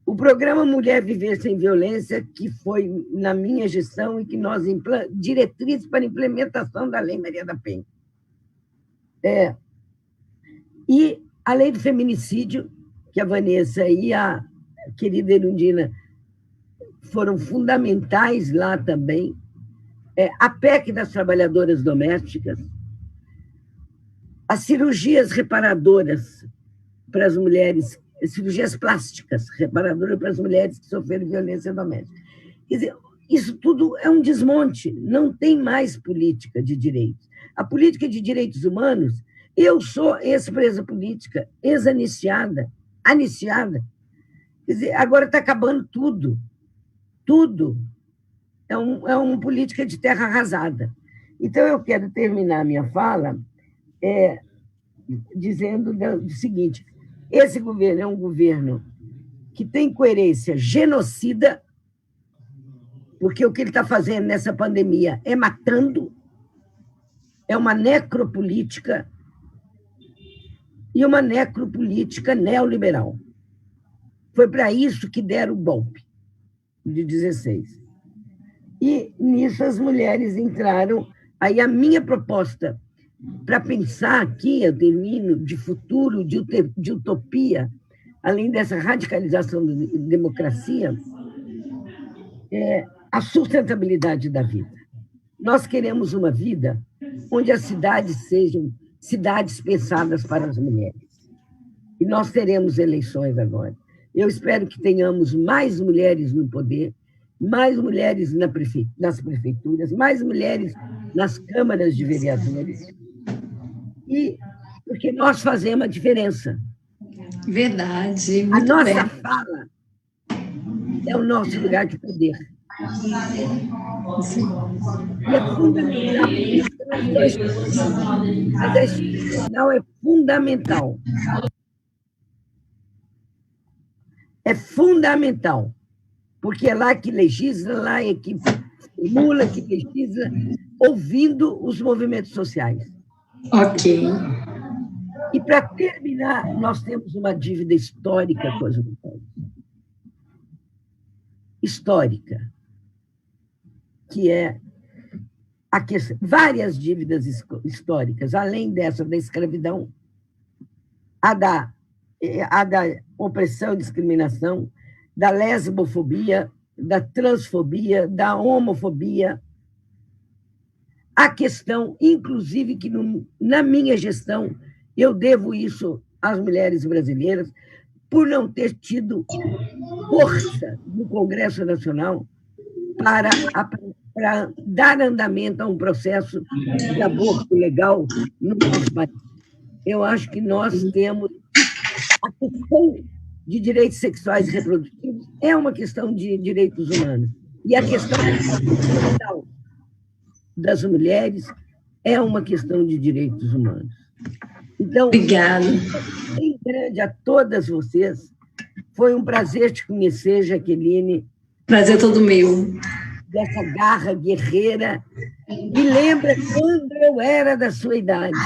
O programa Mulher Viver Sem Violência, que foi na minha gestão e que nós diretrizes para a implementação da Lei Maria da Penha. E a Lei do Feminicídio, que a Vanessa e a querida Erundina foram fundamentais lá também, a PEC das trabalhadoras domésticas, as cirurgias reparadoras para as mulheres, cirurgias plásticas reparadoras para as mulheres que sofreram violência doméstica. Quer dizer, isso tudo é um desmonte, não tem mais política de direitos. A política de direitos humanos, eu sou ex-presa política, ex-aniciada, quer dizer, agora está acabando tudo. Tudo é uma política de terra arrasada. Então, eu quero terminar a minha fala dizendo o seguinte: esse governo é um governo que tem coerência genocida, porque o que ele está fazendo nessa pandemia é matando, é uma necropolítica e uma necropolítica neoliberal. Foi para isso que deram o golpe de 16. E nisso as mulheres entraram. Aí a minha proposta para pensar aqui, eu termino, de futuro, de utopia, além dessa radicalização da democracia, é a sustentabilidade da vida. Nós queremos uma vida onde as cidades sejam cidades pensadas para as mulheres. E nós teremos eleições agora. Eu espero que tenhamos mais mulheres no poder, mais mulheres nas prefeituras, mais mulheres nas câmaras de vereadores, e porque nós fazemos a diferença. Verdade. A nossa fala é o nosso lugar de poder. E é fundamental. Mas a institucional é fundamental. É fundamental, porque é lá que legisla, lá é que formula, que legisla, ouvindo os movimentos sociais. Ok. E, para terminar, nós temos uma dívida histórica com as mulheres. Histórica. Que é várias dívidas históricas, além dessa da escravidão, a da opressão e discriminação, da lesbofobia, da transfobia, da homofobia. A questão, inclusive, que na minha gestão, eu devo isso às mulheres brasileiras, por não ter tido força no Congresso Nacional para dar andamento a um processo de aborto legal no nosso país. Eu acho que nós temos a questão de direitos sexuais e reprodutivos é uma questão de direitos humanos. E a questão fundamental das mulheres é uma questão de direitos humanos. Então, obrigada. Bem grande a todas vocês. Foi um prazer te conhecer, Jaqueline. Prazer todo meu. Dessa garra guerreira. Me lembra quando eu era da sua idade.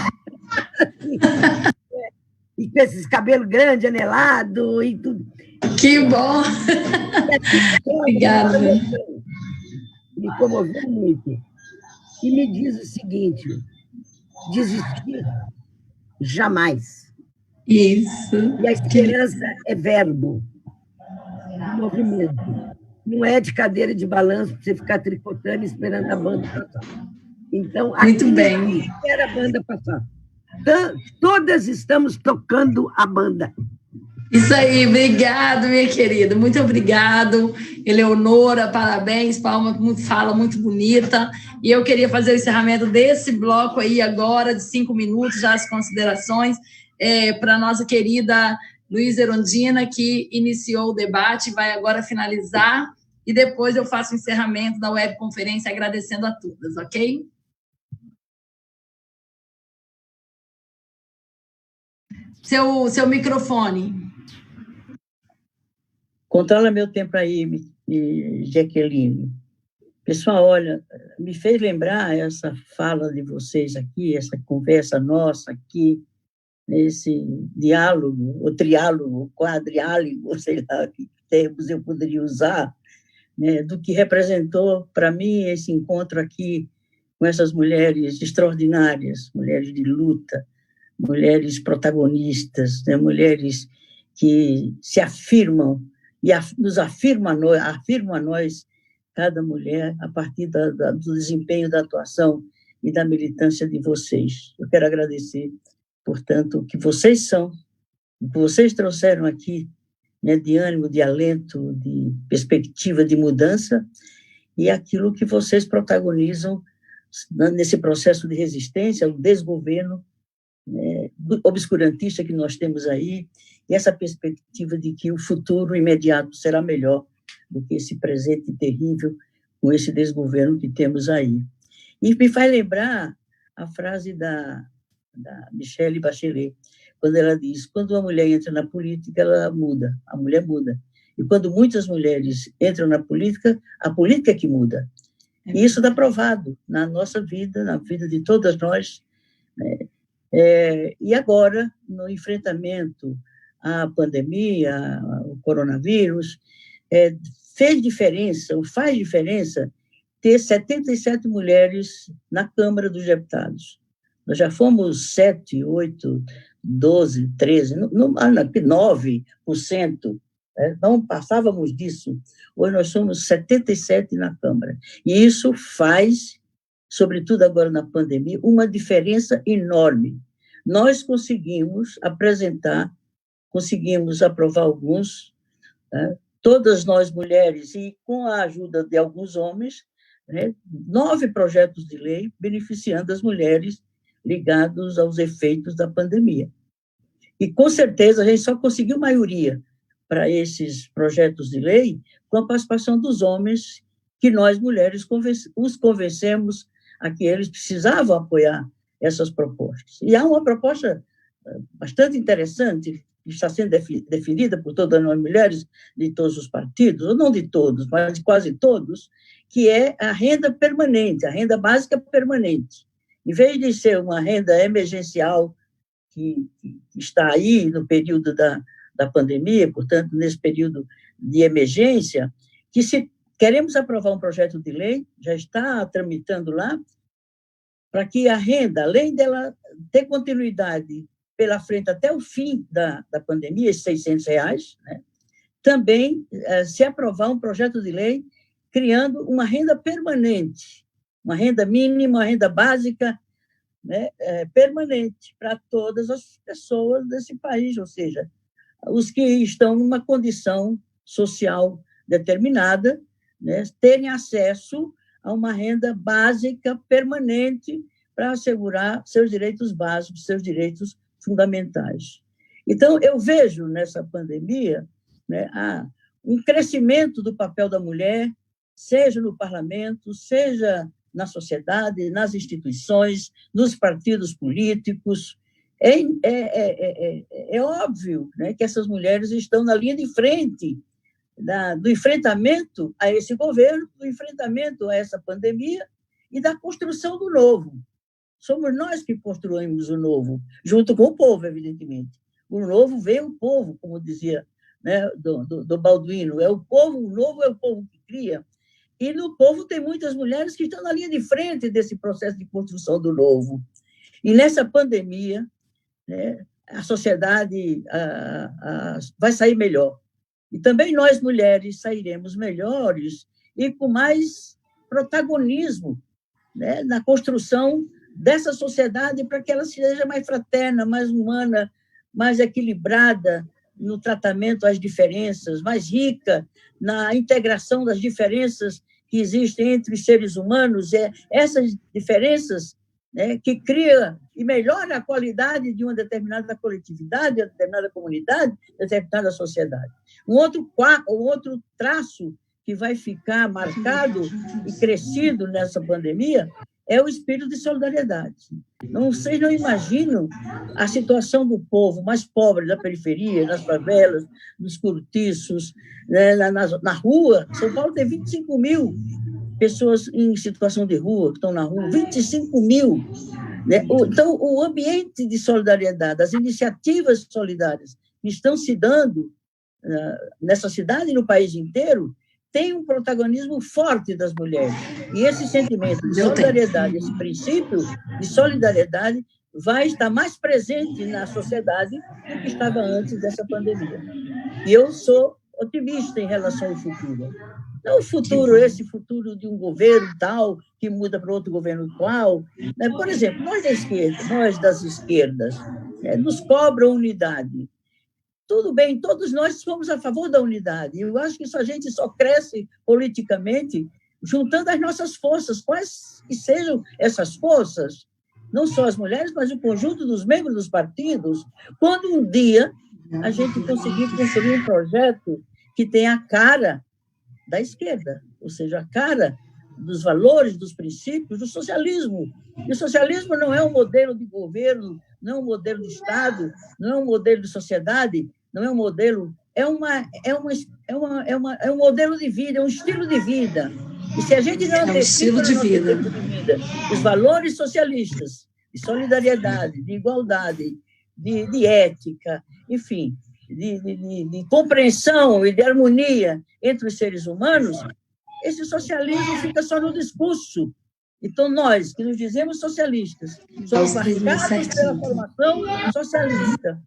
E com esses cabelos grandes, anelado e tudo. Que bom! Obrigada. Me comoveu muito. E me diz o seguinte: desistir jamais. Isso. E a esperança é verbo, movimento. Não é de cadeira de balanço para você ficar tricotando e esperando a banda passar. Então, muito bem. Espera a banda passar. Todas estamos tocando a banda. Isso aí, obrigado, minha querida, muito obrigado, Eleonora, parabéns, fala muito bonita, e eu queria fazer o encerramento desse bloco aí agora, de 5 minutos, já as considerações, para a nossa querida Luísa Erundina, que iniciou o debate, vai agora finalizar, e depois eu faço o encerramento da webconferência, agradecendo a todas, ok? Seu microfone. Controla meu tempo aí, Jaqueline. Pessoal, olha, me fez lembrar essa fala de vocês aqui, essa conversa nossa aqui, nesse diálogo, ou triálogo, quadriálogo, sei lá que termos eu poderia usar, né, do que representou para mim esse encontro aqui com essas mulheres extraordinárias, mulheres de luta, mulheres protagonistas, né, mulheres que se afirmam e nos afirma a nós, cada mulher, a partir do desempenho da atuação e da militância de vocês. Eu quero agradecer portanto, o que vocês são, o que vocês trouxeram aqui, né, de ânimo, de alento, de perspectiva de mudança, e aquilo que vocês protagonizam nesse processo de resistência, o desgoverno, né, obscurantista que nós temos aí, e essa perspectiva de que o futuro imediato será melhor do que esse presente terrível com esse desgoverno que temos aí. E me faz lembrar a frase da Michelle Bachelet, quando ela diz: quando uma mulher entra na política, ela muda, a mulher muda. E quando muitas mulheres entram na política, a política é que muda. E isso está provado na nossa vida, na vida de todas nós, né? E agora, no enfrentamento à pandemia, ao coronavírus, fez diferença, ou faz diferença, ter 77 mulheres na Câmara dos Deputados. Nós já fomos 7, 8, 12, 13, 9%, não passávamos disso. Hoje nós somos 77 na Câmara. E isso faz, sobretudo agora na pandemia, uma diferença enorme. Nós conseguimos aprovar alguns, né? Todas nós mulheres, e com a ajuda de alguns homens, né, 9 projetos de lei beneficiando as mulheres ligados aos efeitos da pandemia. E, com certeza, a gente só conseguiu maioria para esses projetos de lei com a participação dos homens, que nós, mulheres, os convencemos a que eles precisavam apoiar essas propostas. E há uma proposta bastante interessante, que está sendo definida por todas nós mulheres de todos os partidos, ou não de todos, mas de quase todos, que é a renda permanente, a renda básica permanente. Em vez de ser uma renda emergencial que está aí no período da pandemia, portanto, nesse período de emergência, que se queremos aprovar um projeto de lei, já está tramitando lá, para que a renda, além dela ter continuidade pela frente até o fim da pandemia, esses R$600, né, também se aprovar um projeto de lei criando uma renda permanente, uma renda mínima, uma renda básica, né, permanente para todas as pessoas desse país, ou seja, os que estão numa condição social determinada, né, terem acesso a uma renda básica permanente para assegurar seus direitos básicos, seus direitos fundamentais. Então, eu vejo nessa pandemia, né, um crescimento do papel da mulher, seja no parlamento, seja na sociedade, nas instituições, nos partidos políticos. É óbvio, né, que essas mulheres estão na linha de frente do enfrentamento a esse governo, do enfrentamento a essa pandemia e da construção do novo. Somos nós que construímos o novo, junto com o povo, evidentemente. O novo vem o povo, como dizia, né, do Balduino, é o povo, o novo é o povo que cria. E no povo tem muitas mulheres que estão na linha de frente desse processo de construção do novo. E nessa pandemia, né, a sociedade vai sair melhor. E também nós, mulheres, sairemos melhores e com mais protagonismo, né, na construção dessa sociedade para que ela seja mais fraterna, mais humana, mais equilibrada no tratamento às diferenças, mais rica na integração das diferenças que existem entre os seres humanos. Essas diferenças, né, que cria e melhora a qualidade de uma determinada coletividade, de uma determinada comunidade, de uma determinada sociedade. Um outro traço que vai ficar marcado e crescido nessa pandemia é o espírito de solidariedade. Vocês não imaginam a situação do povo mais pobre da periferia, nas favelas, nos cortiços, né, na rua. São Paulo tem 25 mil pessoas em situação de rua, que estão na rua, 25 mil. Né? Então, o ambiente de solidariedade, as iniciativas solidárias que estão se dando nessa cidade e no país inteiro, tem um protagonismo forte das mulheres. E esse sentimento de solidariedade, esse princípio de solidariedade vai estar mais presente na sociedade do que estava antes dessa pandemia. E eu sou otimista em relação ao futuro. Não o futuro, esse futuro de um governo tal, que muda para outro governo qual. Né? Por exemplo, nós da esquerda, nós das esquerdas, nos cobram unidade. Tudo bem, todos nós somos a favor da unidade. Eu acho que a gente só cresce politicamente juntando as nossas forças, quais que sejam essas forças, não só as mulheres, mas o conjunto dos membros dos partidos, quando um dia a gente conseguir construir um projeto que tenha a cara da esquerda, ou seja, a cara dos valores, dos princípios do socialismo. E o socialismo não é um modelo de governo, não é um modelo de Estado, não é um modelo de sociedade, não é um modelo, é um modelo de vida, é um estilo de vida. E se a gente não estilo de vida, os valores socialistas, de solidariedade, de igualdade, de ética, enfim, de compreensão e de harmonia entre os seres humanos, esse socialismo fica só no discurso. Então, nós, que nos dizemos socialistas, somos marcados pela formação socialista.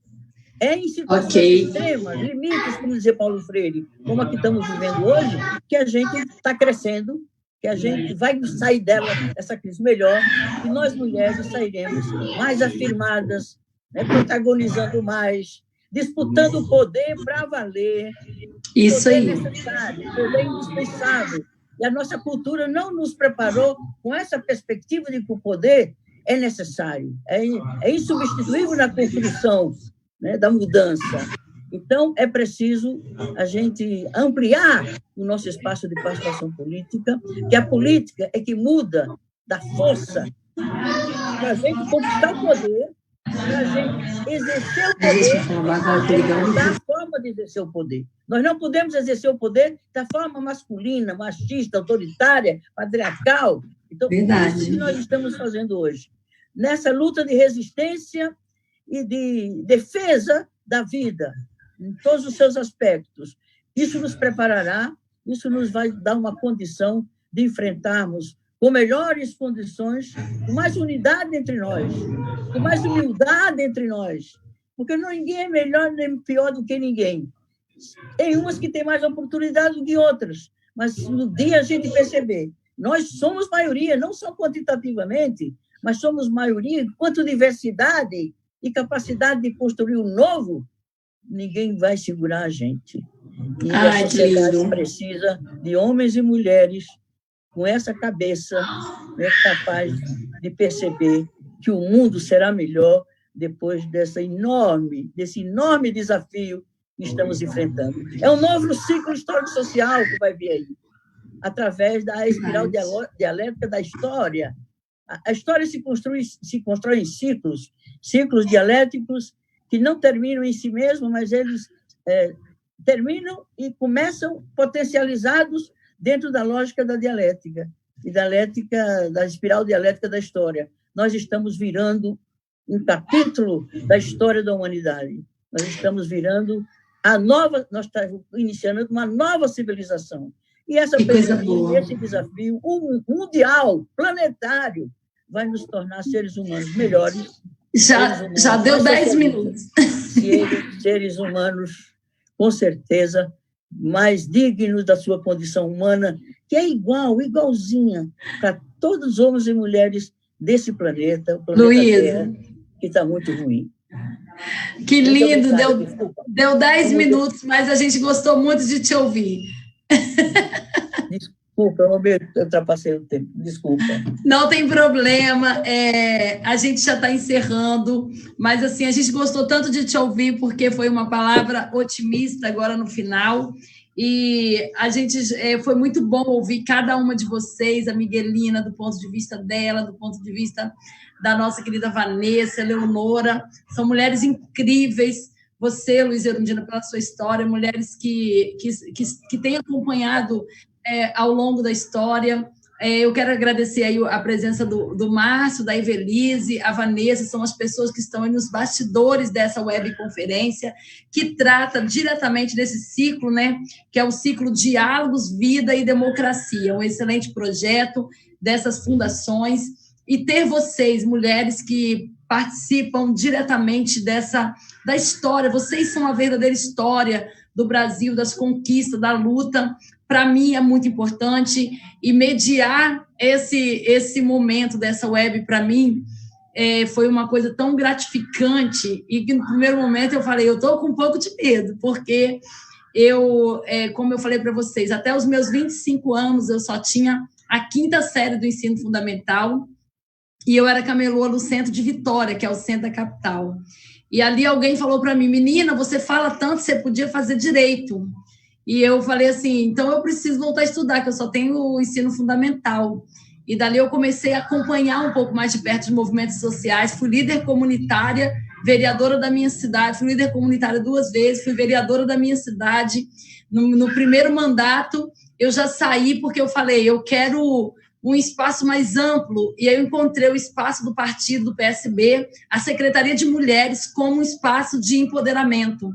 É em situações extremas, limites, como dizia Paulo Freire, como a que estamos vivendo hoje, que a gente está crescendo, que a gente vai sair dessa crise melhor, e nós, mulheres, sairemos mais afirmadas, né, protagonizando mais, disputando o poder para valer. Isso aí. Poder necessário, poder indispensável. E a nossa cultura não nos preparou com essa perspectiva de que o poder é necessário, é insubstituível na construção, né, da mudança. Então, é preciso a gente ampliar o nosso espaço de participação política, que a política é que muda da força para a gente conquistar o poder, para a gente exercer o poder, da forma de exercer o poder. Nós não podemos exercer o poder da forma masculina, machista, autoritária, patriarcal. Então, é isso que nós estamos fazendo hoje. Nessa luta de resistência e de defesa da vida, em todos os seus aspectos. Isso nos preparará, isso nos vai dar uma condição de enfrentarmos com melhores condições, com mais unidade entre nós, com mais humildade entre nós, porque ninguém é melhor nem pior do que ninguém. Tem umas que têm mais oportunidade do que outras, mas no dia a gente perceber, nós somos maioria, não só quantitativamente, mas somos maioria enquanto diversidade e capacidade de construir o novo, ninguém vai segurar a gente. E a sociedade precisa de homens e mulheres com essa cabeça, né, capaz de perceber que o mundo será melhor depois desse enorme desafio que estamos enfrentando. É um novo ciclo histórico-social que vai vir aí, através da espiral dialética da história. A história se constrói em ciclos dialéticos que não terminam em si mesmos, mas eles terminam e começam potencializados dentro da lógica da dialética, da espiral dialética da história. Nós estamos virando um capítulo da história da humanidade. Nós estamos virando nós estamos iniciando uma nova civilização. E esse desafio mundial, planetário, vai nos tornar seres humanos melhores. Já deu 10 minutos. Seres humanos, com certeza, mais dignos da sua condição humana, que é igualzinha para todos os homens e mulheres desse planeta, o planeta Luísa, Terra, que está muito ruim. Que lindo, deu 10 minutos, mas a gente gostou muito de te ouvir. Desculpa, eu ultrapassei o tempo, desculpa. Não tem problema, a gente já está encerrando, mas assim, a gente gostou tanto de te ouvir, porque foi uma palavra otimista agora no final, e a gente foi muito bom ouvir cada uma de vocês, a Miguelina, do ponto de vista dela, do ponto de vista da nossa querida Vanessa, Leonora, são mulheres incríveis, você, Luiz Erundina, pela sua história, mulheres que têm acompanhado ao longo da história. Eu quero agradecer aí a presença do Márcio, da Evelise, a Vanessa, são as pessoas que estão aí nos bastidores dessa webconferência, que trata diretamente desse ciclo, né, que é o ciclo Diálogos, Vida e Democracia, um excelente projeto dessas fundações, e ter vocês, mulheres que participam diretamente da história, vocês são a verdadeira história do Brasil, das conquistas, da luta. Para mim é muito importante, e mediar esse momento dessa web, para mim, foi uma coisa tão gratificante e que, no primeiro momento, eu falei, eu estou com um pouco de medo, porque como eu falei para vocês, até os meus 25 anos, eu só tinha a 5ª série do ensino fundamental e eu era camelô no centro de Vitória, que é o centro da capital. E ali alguém falou para mim, menina, você fala tanto, você podia fazer direito. E eu falei assim, então eu preciso voltar a estudar, que eu só tenho o ensino fundamental. E dali eu comecei a acompanhar um pouco mais de perto os movimentos sociais, fui líder comunitária, vereadora da minha cidade, fui líder comunitária 2 vezes, fui vereadora da minha cidade. No primeiro mandato, eu já saí porque eu falei, eu quero um espaço mais amplo, e aí eu encontrei o espaço do partido, do PSB, a Secretaria de Mulheres, como um espaço de empoderamento.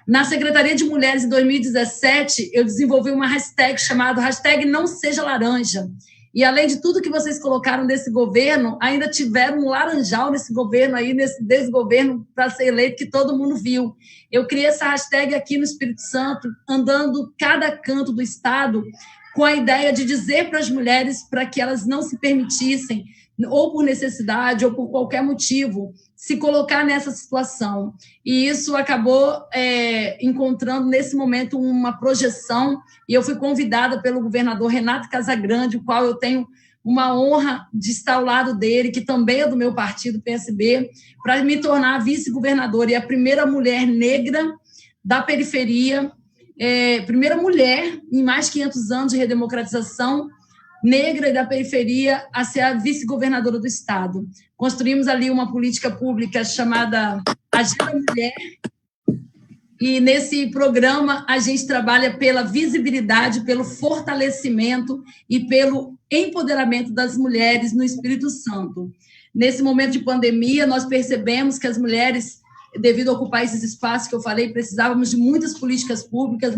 Na Secretaria de Mulheres, em 2017, eu desenvolvi uma hashtag chamada #NãoSejaLaranja, e além de tudo que vocês colocaram nesse governo, ainda tiveram um laranjal nesse governo, aí, nesse desgoverno para ser eleito, que todo mundo viu. Eu criei essa hashtag aqui no Espírito Santo, andando cada canto do estado, com a ideia de dizer para as mulheres para que elas não se permitissem, ou por necessidade, ou por qualquer motivo, se colocar nessa situação. E isso acabou encontrando, nesse momento, uma projeção, e eu fui convidada pelo governador Renato Casagrande, o qual eu tenho uma honra de estar ao lado dele, que também é do meu partido, PSB, para me tornar vice-governadora, e a primeira mulher negra da periferia, primeira mulher em mais de 500 anos de redemocratização, negra e da periferia, a ser a vice-governadora do estado. Construímos ali uma política pública chamada Agenda Mulher, e nesse programa a gente trabalha pela visibilidade, pelo fortalecimento e pelo empoderamento das mulheres no Espírito Santo. Nesse momento de pandemia, nós percebemos que as mulheres, devido a ocupar esses espaços que eu falei, precisávamos de muitas políticas públicas,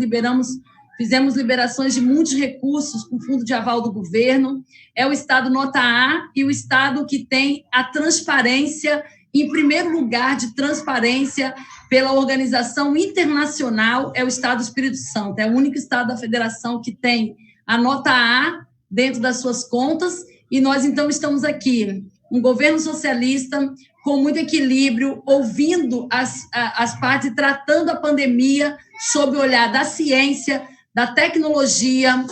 fizemos liberações de muitos recursos com fundo de aval do governo. É o estado nota A e o estado que tem a transparência, em primeiro lugar de transparência pela organização internacional, é o estado do Espírito Santo. É o único estado da federação que tem a nota A dentro das suas contas, e nós, então, estamos aqui, um governo socialista, com muito equilíbrio, ouvindo as partes e tratando a pandemia sob o olhar da ciência, da tecnologia,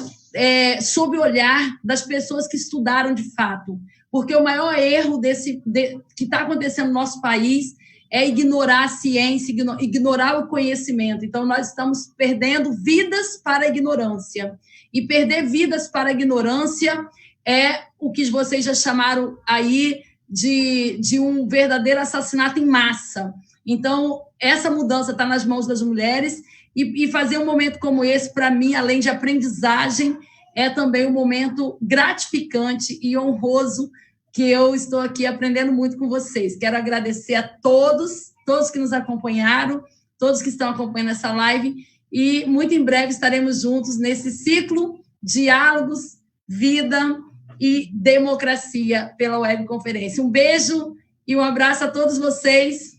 sob o olhar das pessoas que estudaram de fato. Porque o maior erro que está acontecendo no nosso país é ignorar a ciência, ignorar o conhecimento. Então, nós estamos perdendo vidas para a ignorância. E perder vidas para a ignorância é o que vocês já chamaram aí de um verdadeiro assassinato em massa. Então, essa mudança está nas mãos das mulheres, e fazer um momento como esse, para mim, além de aprendizagem, é também um momento gratificante e honroso, que eu estou aqui aprendendo muito com vocês. Quero agradecer a todos que nos acompanharam, todos que estão acompanhando essa live, e muito em breve estaremos juntos nesse ciclo Diálogos, Vida e Democracia pela webconferência. Um beijo e um abraço a todos vocês.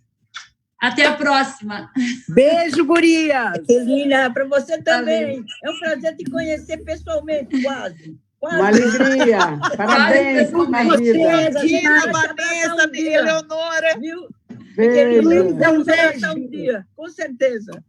Até a próxima. Beijo, gurias. Celina, para você também. Valeu. É um prazer te conhecer pessoalmente, quase. Uma alegria. Parabéns, Marisa, Vanessa, Eleonora. Viu? Beijo. Um beijo. Um dia, com certeza.